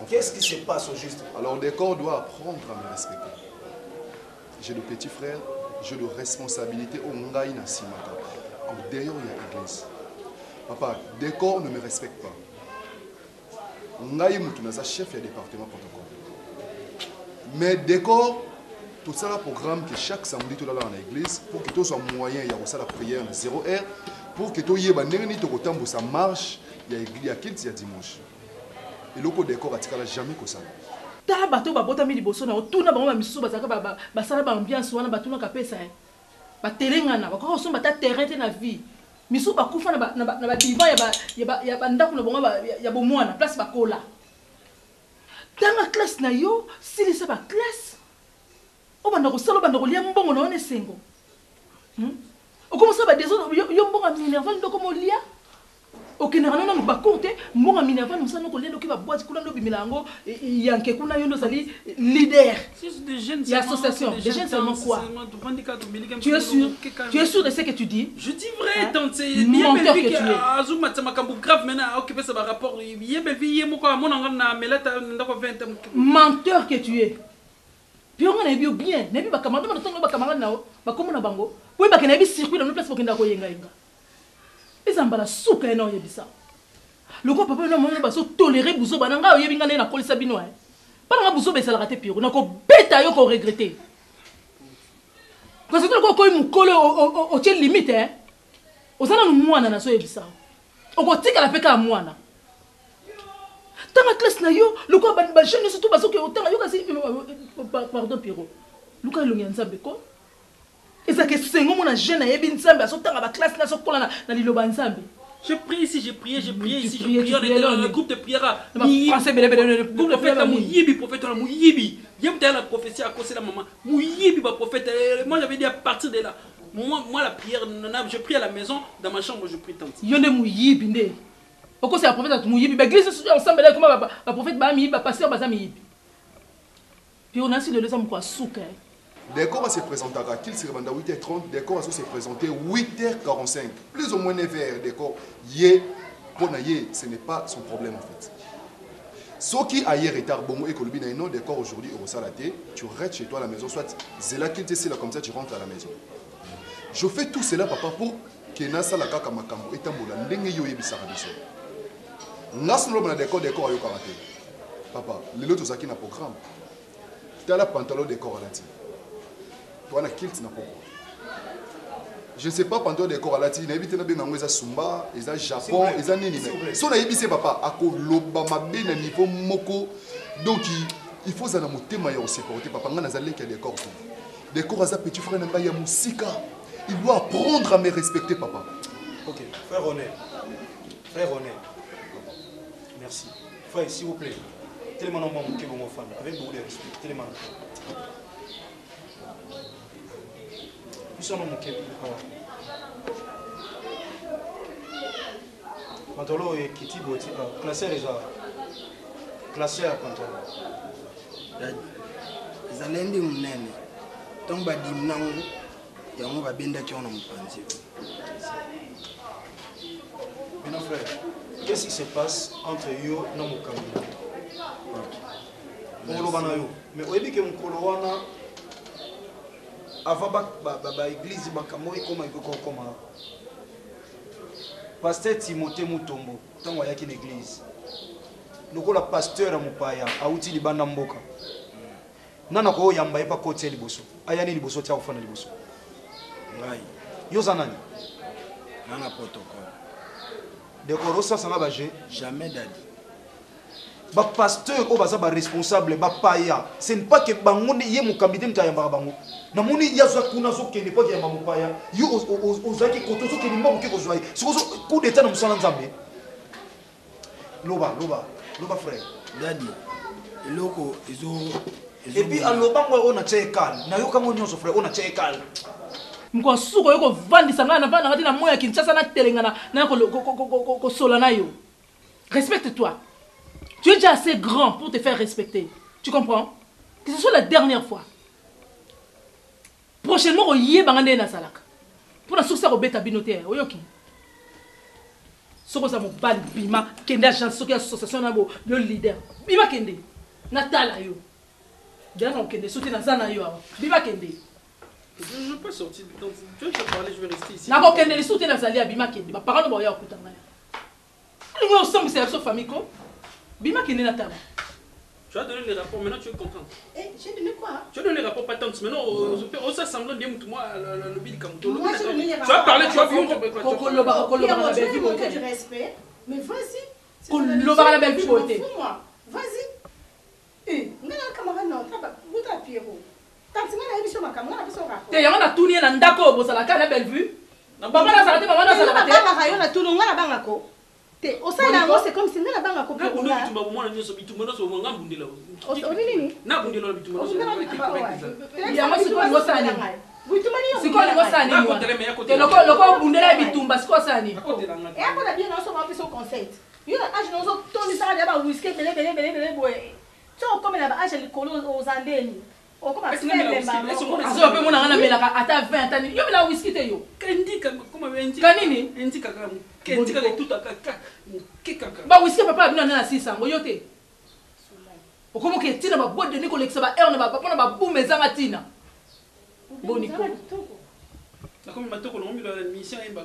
Qu'est-ce qui se passe au juste? Alors Décor doit apprendre à me respecter. J'ai de petits frères, j'ai de responsabilités au Ngaï na Simaka. En dehors, il y a l'église. Papa, Décor ne me respecte pas. Ngaï Moutunaza, chef du département protocole. Mais Décor, tout ça, le programme que chaque samedi, tout là dans l'église, pour que tout soit moyen, il y a aussi la prière à 0 heure, pour que tout y ait ça marche, il y a kids, il y a dimanche. Et le Décor a jamais que ça. Tala bato ba bota mi liboso na otuna bango ba misusu bazaka ba sala ba ambiance wana batuna ka pesa ba telengana ba ko so bata terrain te na vie misusu ba kufa na ba diva ya ba ndako na bango ya bomwana place ba kola tanga classe na yo silisa ba classe o banda ko sala banda ko lia mbongo na one sengo o komo sa ba désolé yo mbongo minerval ndoko mo lia okendaka nano bakonte mbonga minava nosana kolela oki babwati kuna ndo bimela yango yanke kuna yo ndozali leader l'association des jeunes seulement quoi? Tu es sûr de ce que tu dis? Je dis vrai, tante, c'est menteur que tu es. Grave maintenant, occuper ça par rapport. Menteur que tu es. Puis on a vu bien, n'a vu pas camarade, on a entendu pas camarade nao, pas comme on a bango. Oui, pas qu'il y a circuit dans nos places pour qu'il y ait un yenga. Et ça me bala souka énorme yebisa. Le quoi papa non moi pas so tolérer bouzo bananga yebinga na colle sabino hein. Pas nga bouzo be ça la rater pire. On a ko beta yo ko regretter. Parce que le ko mu colle au tien limite hein. Osana no mwana na so yebisa. Oko tika la peka mwana. Tanga classe na yo, le quoi ba jeune surtout parce que autant yo kasi pardon Pierrot. Luka longi nzambe ko. Eza que sengo mona jeune yebi nzambe aso tanga ba classe na so kola na liloba nzambe. Je prie ici, j'ai prié ici, j'ai prié. On était dans le groupe de prière. Français le groupe de prière là Mouyibi prophète là Mouyibi. Yem t'a la prophétie à cause la maman. Mouyibi ba prophète. Moi j'avais dit à partir de là. Moi la prière, je prie à la maison, dans ma chambre je prie tant. Yonde Mouyibi ndé. Pourquoi c'est la prophète Mouyibi? Bah l'église ensemble là comment la prophète ba mi ba pasteur ba mi. Puis on a si le deuxième quoi souka. D'accord, va se présenter à qu'il se revend à 8h30, d'accord, va se présenter 8h45, plus ou moins 9h, d'accord. Yé, pour naïe, ce n'est pas son problème en fait. Ce qui a hier retard, bon, et que le binaïno, d'accord, aujourd'hui, au salaté, tu restes chez toi à la maison, soit c'est là qu'il te là comme ça, tu rentres à la maison. Je fais tout cela, papa, pour que Nasa la kaka makambo et tambola, n'engue yo yebi sarabiso. Nas no d'accord, d'accord, ayo karaté. Papa, les autres ça qui n'a programme. Tu as la pantalon décor à la tire. Toi, kilt na poko. Je ne sais pas pantalon décor à la tire. N'habite na bien en Sumba, ils Japon, ils nini. Si on a ébissé papa, ako loba mabe na niveau moko. Donc il faut ça na motema ya supporter papa ngana zalé qui a décor. Décor à sa petit frère nanga ya musika. Il doit apprendre à me respecter papa. OK, frère René. Frère René. Merci. Frère, s'il vous plaît. Tellement non mon que mon fan avec beaucoup de respect. Tellement. Nous sommes mon que. Pantalon et Kitty Boti classé déjà. Classé à pantalon. Zalendi munene. Tomba dimnangu yango babenda ki ona mupanzi. Maintenant frère, qu'est-ce qui se passe entre yo na Mukambi? Mais au début que mon coloana avant ba église bakamo ekoma ekoma pasteur Timothée Mutombo tango yaki l'église lokola pasteur amupaya auti libanda mboka nana ko yamba epa côté liboso ayani liboso tia ofana liboso ngai yoza nani nana protocole dekoro ça sanga baje jamais dadi ba pasteur o baza ba responsable ba paya ce n'est pas que bango ye mukambide mtayamba bango na moni yaza kuna zo kende pas yamba mupaya yo ozaki koto zo kende mbo ke kozwai siko coup d'état na musala nzambe loba frère dadi eloko ezo et puis aloba ngo ona tsekal na yo kango nyonso frère ona tsekal mko suko yoko vandisa ngana vana ngati na moya Kinshasa na telengana na ko sola na yo. Respecte-toi. Tu es déjà assez grand pour te faire respecter. Tu comprends? Que ce soit la dernière fois. Prochainement, on y est bangandé na salaka. Pour la source au bêta binoté, oyoki. Soko sa mo bal bima kende agence soki association na bo le leader. Bima kende. Natala yo. Dernier kende soutien na zana yo. Bima kende. Je ne peux pas sortir. Donc, tu veux que je parle, je vais rester ici. Nako kende les soutien na zali ya bima kende. Ba parents no ba ya okutanga. Nous ensemble c'est la famille ko. Bima kende na tala. Tu as donné les rapports, maintenant tu veux comprendre. Eh, j'ai donné quoi? Tu as donné les rapports pas tant. Maintenant, on s'assemble bien, moi, le bill comme tout. Moi, j'ai donné les rapports. Tu as parlé, tu as vu. Tu as manqué du respect. Mais vas-y. Kolobara la belle vie beauté. Vas-y. Eh, on a un camarade non, où t'as Pierrot? Tant que tu as émission ma camarade, on a rapport. T'es on a tourné dans d'accord pour ça la carte belle vue. Papa na salate, maman na salate. On a tourné, on a bangako. Au sein d'un c'est comme si on a bangako. On a dit moi on a dit bitumba so ngam bundela. Nini? Na bundela bitumba. Il y a moi c'est quoi ça? Bitumba ni Siko ni kosa ni mwa. Te loko bundela bitumba siko sani. Et après la bien on se va plus au conseil. Yo na age nous toni ça ya ba whisky belé boy. Tu on comme la age le colo aux andeni. On comme aso pe mona ngana melaka ata 20 ans. Yo la whisky te yo. Kendika koma benji. Kanini? Endika kaka. Kendika le tout akaka. Kikaka. Ba whisky papa bino na 600 ngo yote. Okomo ke tina ba boîte de Nicolas ça ba air na ba papa na ba boum ezanga tina. Boniko. Comme matoko no mi la mission e ba.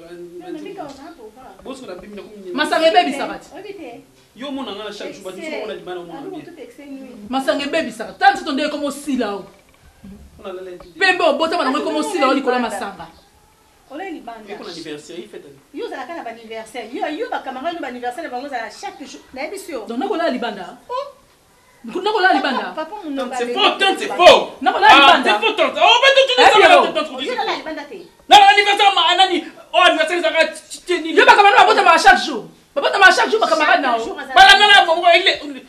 Bosko na bimi na komi. Masange baby sabati. Yo mona ngana chaque jour ba tu so mona libana mona bien. Masange baby sabati. Tant to ndé comme sila. On a la lente. Pembe obota bana comme sila olikola masanga. Olé libana. Et qu'on anniversaire, il fait. Yo za la kana ba anniversaire. Yo ba camarade ba anniversaire ba ngoza chaque jour. Na ebisio. Donc nakola libanda. Nakola libanda. Papa mon c'est faux, tant c'est faux. Nakola libanda. C'est faux tant. Oh ben tu dis ça là dans Yo la libanda te. Non, l'anniversaire ma anani. Oh anniversaire ça va tini. Yo ba camarade ba bota ma chaque jour. Ba bota ma chaque jour ba camarade na. Ba la nana mo il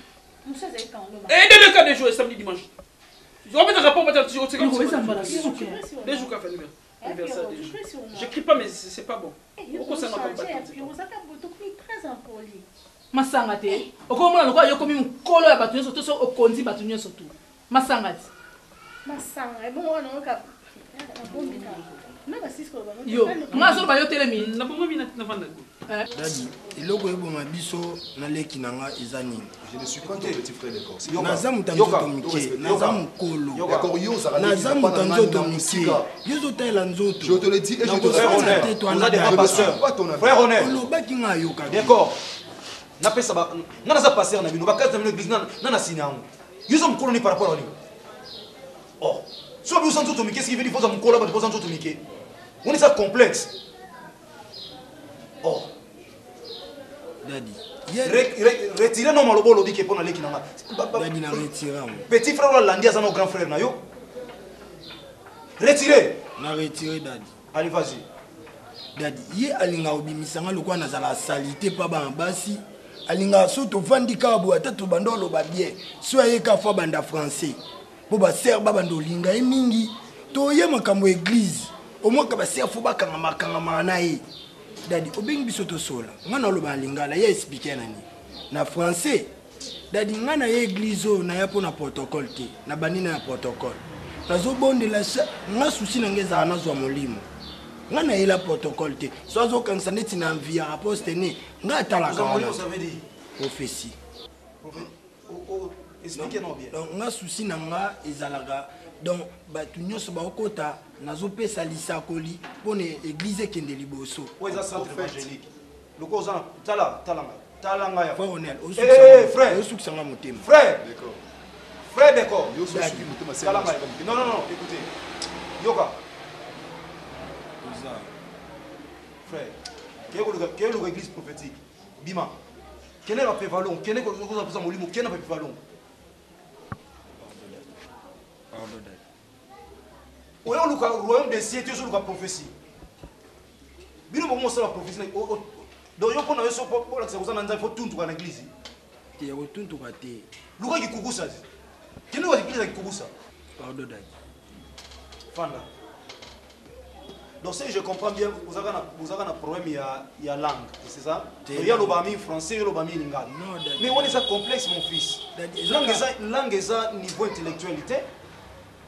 Monsieur c'est quand on et de le cas de jouer samedi dimanche. Je remets un rapport maintenant sur c'est comme ça mbala. Des jours qu'a fait anniversaire. J'écris pas mais c'est pas bon. Pourquoi ça n'a pas très impoli. Masanga te. Okomona lokwa yo komi mkolo ya batu nyoso to so okonzi batu nyoso tu. Masanga te. Masanga bon on ka yo ngazo ba yo telemi na bongo bina na vanda. Dadi, iloko eboma biso na leki nanga eza nini? Je ne suis pas ton petit frère d'accord. Naza mutanzoto mike, naza mukolo. D'accord, yo za naza mutanzoto mike. Yo zotela nzoto. Je te le dis et je te frère honnête. On a des pasteur. Frère honnête. Olobaki nga yo ka. D'accord. Na pesa ba na za passer na bino ba kaza na église na sinango. Yo zo mukolo ni par rapport à lui. Oh. So bi usanzo to mike, qu'est-ce qui veut dire faut za mukolo ba usanzo to mike? On est ça complexe. Oh. Daddy. Retirez non malobo lodi ke pona leki nanga. Daddy na retirer. Petit frère la landia za no grand frère na yo. Retirez. Na retirer daddy. Allez vas-y. Daddy, ye alinga obimisanga lokwa na zala salité pa ba basi. Alinga so to vandika bo ata to bandolo ba bien. So ye ka fa banda français. Po ba ser ba bando linga e mingi. To ye makambo église. Au moins ka ba ser fo ba kanga makanga mana ye. Daddy, obengi biso to sola. Ngana loba lingala ye expliquer nani. Na français. Daddy ngana ye église na ya po na protocole te. Na banina ya protocole. Nazo bonde la nga souci na ngeza na zo molimo. Ngana ye la protocole te. So azo kanisa neti na via aposte ni. Nga tala ka. Molimo ça veut dire prophétie. Expliquez-nous bien. Donc nga souci na nga ezalaga. Donc batu nyonso ba okota nazo pesa lisakoli pona église kende liboso. Ouais ça centre évangélique. Le cause talanga ya. Frère Onel, frère, osukisanga motema. Frère. D'accord. Frère d'accord. Yo so suki motema c'est. Non, écoutez. Yoka. Frère. Quelle est l'église prophétique? Bima. Quel est le prévalon? Quel est le prévalon? Quel est le prévalon? Au royaume des cieux, tu es sur la prophétie. Bino mo la prophétie. Donc yo pona yeso pour la séance nza faut tout dans l'église. Te yo tout ka te. Luka ki kukusa. Kino wa église ki kukusa. Pardon dadi. Fanda. Donc si je comprends bien, vous avez un problème, il y a langue, c'est ça? Il y a le bami français, il y a le bami lingala. Mais on est ça complexe, mon fils. Langue est ça niveau intellectualité.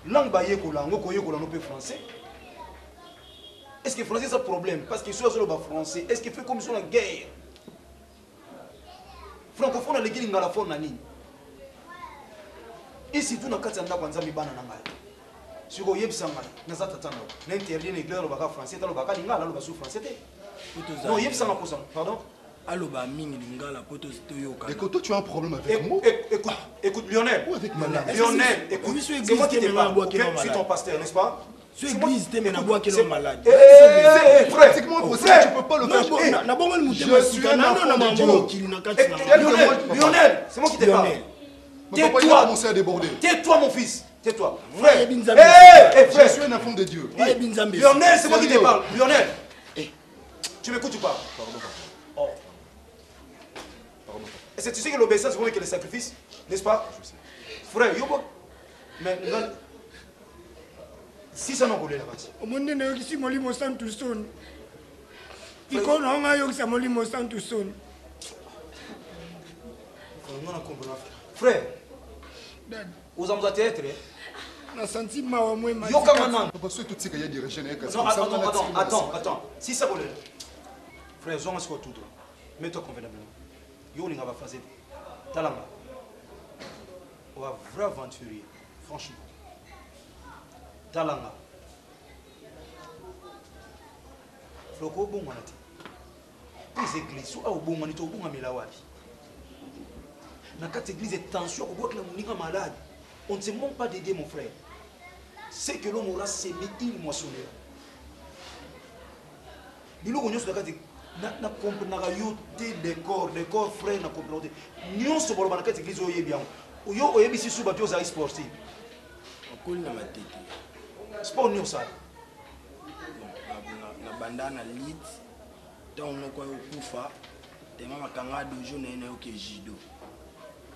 Langue baye ko langue ko yeko langue français. Est-ce que français c'est un problème? Parce que sur le bas français, est-ce qu'il fait comme sur la guerre? Francophone à l'église lingala fond na nini? Ici tout na kati anda kwanza mibana na ngai. Siko yebisanga naza tatana na interdit na église lobaka français talo baka lingala loba sur français te. Non yebisanga pour ça. Pardon? Aloba mingi lingala poto toyoka. Écoute, toi tu as un problème avec moi? Écoute Lionel. Ou avec Malade? Lionel, écoute. C'est moi qui te parle. Je suis ton pasteur, n'est-ce pas? Sur église te mena bois qui est malade. Frère, pratiquement possible, tu peux pas le faire. Je suis un enfant de Dieu. Lionel, c'est moi qui te parle. Tais-toi. Tais-toi mon fils. Tais-toi. Frère. Je suis un enfant de Dieu. Lionel, c'est moi qui te parle. Lionel. Tu m'écoutes ou pas? Pardon. Est-ce que tu sais que l'obéissance c'est que le sacrifice, n'est-ce pas? Frère, Yobo. Mais Si ça n'a pas l'air. Au monde n'a eu si molimo sans tout son. Il connaît on a eu ça molimo sans tout son. Frère, vous avez théâtre. On a senti ma au moins ma. Yo comment Papa, c'est tout ce qu'il y a de régénérer. Attends. Si ça voulait. Frère, on va se tout. Mets-toi convenablement. Yo, on va faire ça. Talanga. On va vrai aventurier. Franchement. Talanga. Floko bon manati. Les églises ou au bon manito bon amela wapi. Na quatre églises et tension au bout de la moninga malade. On ne sait même pas d'aider mon frère. C'est que l'homme aura semé il moissonneur. Bilo gonyo sur la carte na comprendre yoté décor frère na comprendre. Nyon so bolo na carte église oye bien. Oyo oye bisi sous bateau za sportif. Okoli na matete. Sport nyon ça. Na bandana lit. Tant on ko kufa. Tema makanga dojo na ina yoke jido.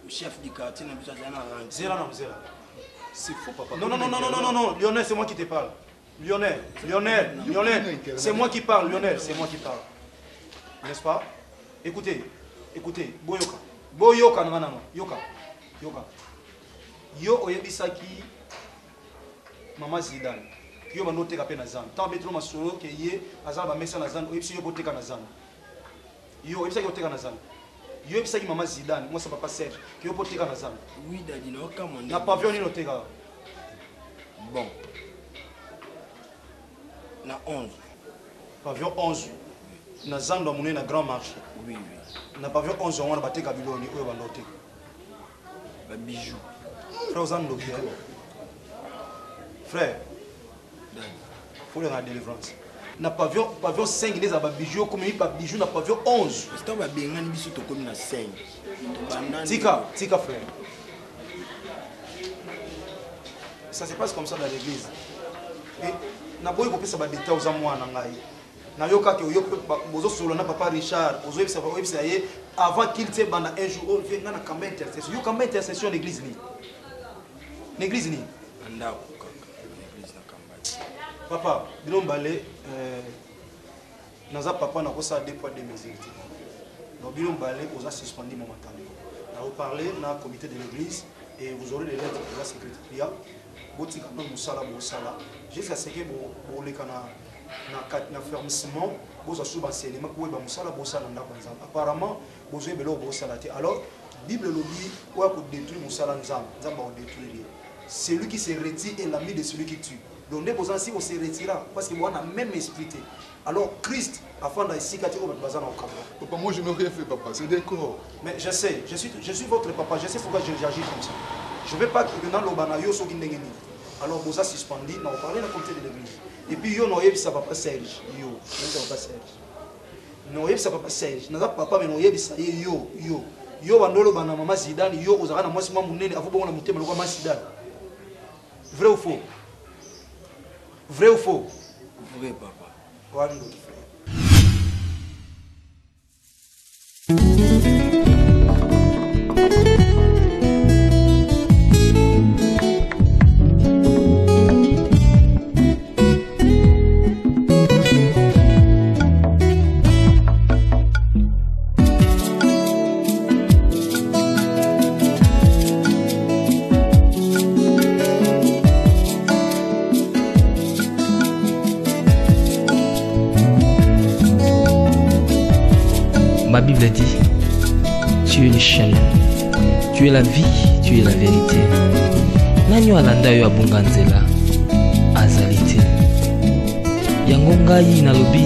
Le chef du quartier n'a pas besoin de Zéla. C'est faux, papa. Non. Lionel, c'est moi qui te parle. Lionel, c'est moi qui parle. Lionel, c'est moi qui parle. N'est-ce pas? Écoutez. Boyoka, non. Yoka. Yo oyebisaki Maman Zidane. Yo ba noter kapena zan. Tant betro masolo ke ye azaba mesa na zan, oyebisi yo boteka na zan. Yo oyebisaki boteka na zan. Yo ebisaki Maman Zidane, moi c'est papa Serge, qui yo poteka na zan. Oui, Daddy, no ka mon. Na pavillon ni noteka. Bon. Na 11. Pavillon 11. Na zan do monene na grand marché. Oui. Na pavillon 11 on va bateka biloni oyo ba noteka. Ba bijou. Frère Zan do bien. Frère. Faut le rendre délivrance. Na pavillon 5 les aba bijou comme il pas bijou na pavillon 11. C'est un bengani biso to comme na 5. Tika frère. Ça se passe comme ça dans l'église. Et na boy ko pesa ba détails aux amwana ngai. Na yoka ke yo bozo solo na papa Richard, ozo yebisa ye avant qu'il te banda un jour on vient na kamba intercession. Yo kamba intercession l'église ni. L'église ni. Anda Papa, bilombale naza papa na kosa 2 poids 2 mesures. Donc bilombale osa suspendu momentanément. On va parler dans le comité de l'église et vous aurez les lettres de la secrétaire. Botika no musala bosala jusqu'à ce que bo le kana na fermement boza suba enseignement ko ba musala bosala ndako nzamba. Apparemment bozo belo bosala te. Alors Bible lobby ou ko détruire musala nzamba, nzamba on détruire. Celui qui se retire est l'ami de celui qui tue. Donc, les gens on se retira parce qu'ils ont le même esprit. Alors, Christ, afin d'essayer de faire des bazar au Cameroun. Papa, moi je n'ai rien fait, papa, c'est des corps. Mais je sais, je suis votre papa, je sais pourquoi j'agis comme ça. Je ne veux pas que dans le banayo soit qui alors, vous avez suspendu, on va parler dans le comité de l'église. Et puis, yo, noyé, ça papa Serge. Yo, papa Serge. Noyé, ça papa Serge. N'a pas papa, mais noyé, ça yo. Yo, bandolo, bana, maman Zidane, yo, vous avez un moi, c'est moi, mon nez, avant bon, on a monté, mais le maman Zidane. Vrai ou faux? Vrai ou faux? Vrai, papa. Voilà. Ma Bible dit, tu es le chemin, tu es la vie, tu es la vérité. Nanyo alanda yo abunga nzela azali te. Yango ngai nalobi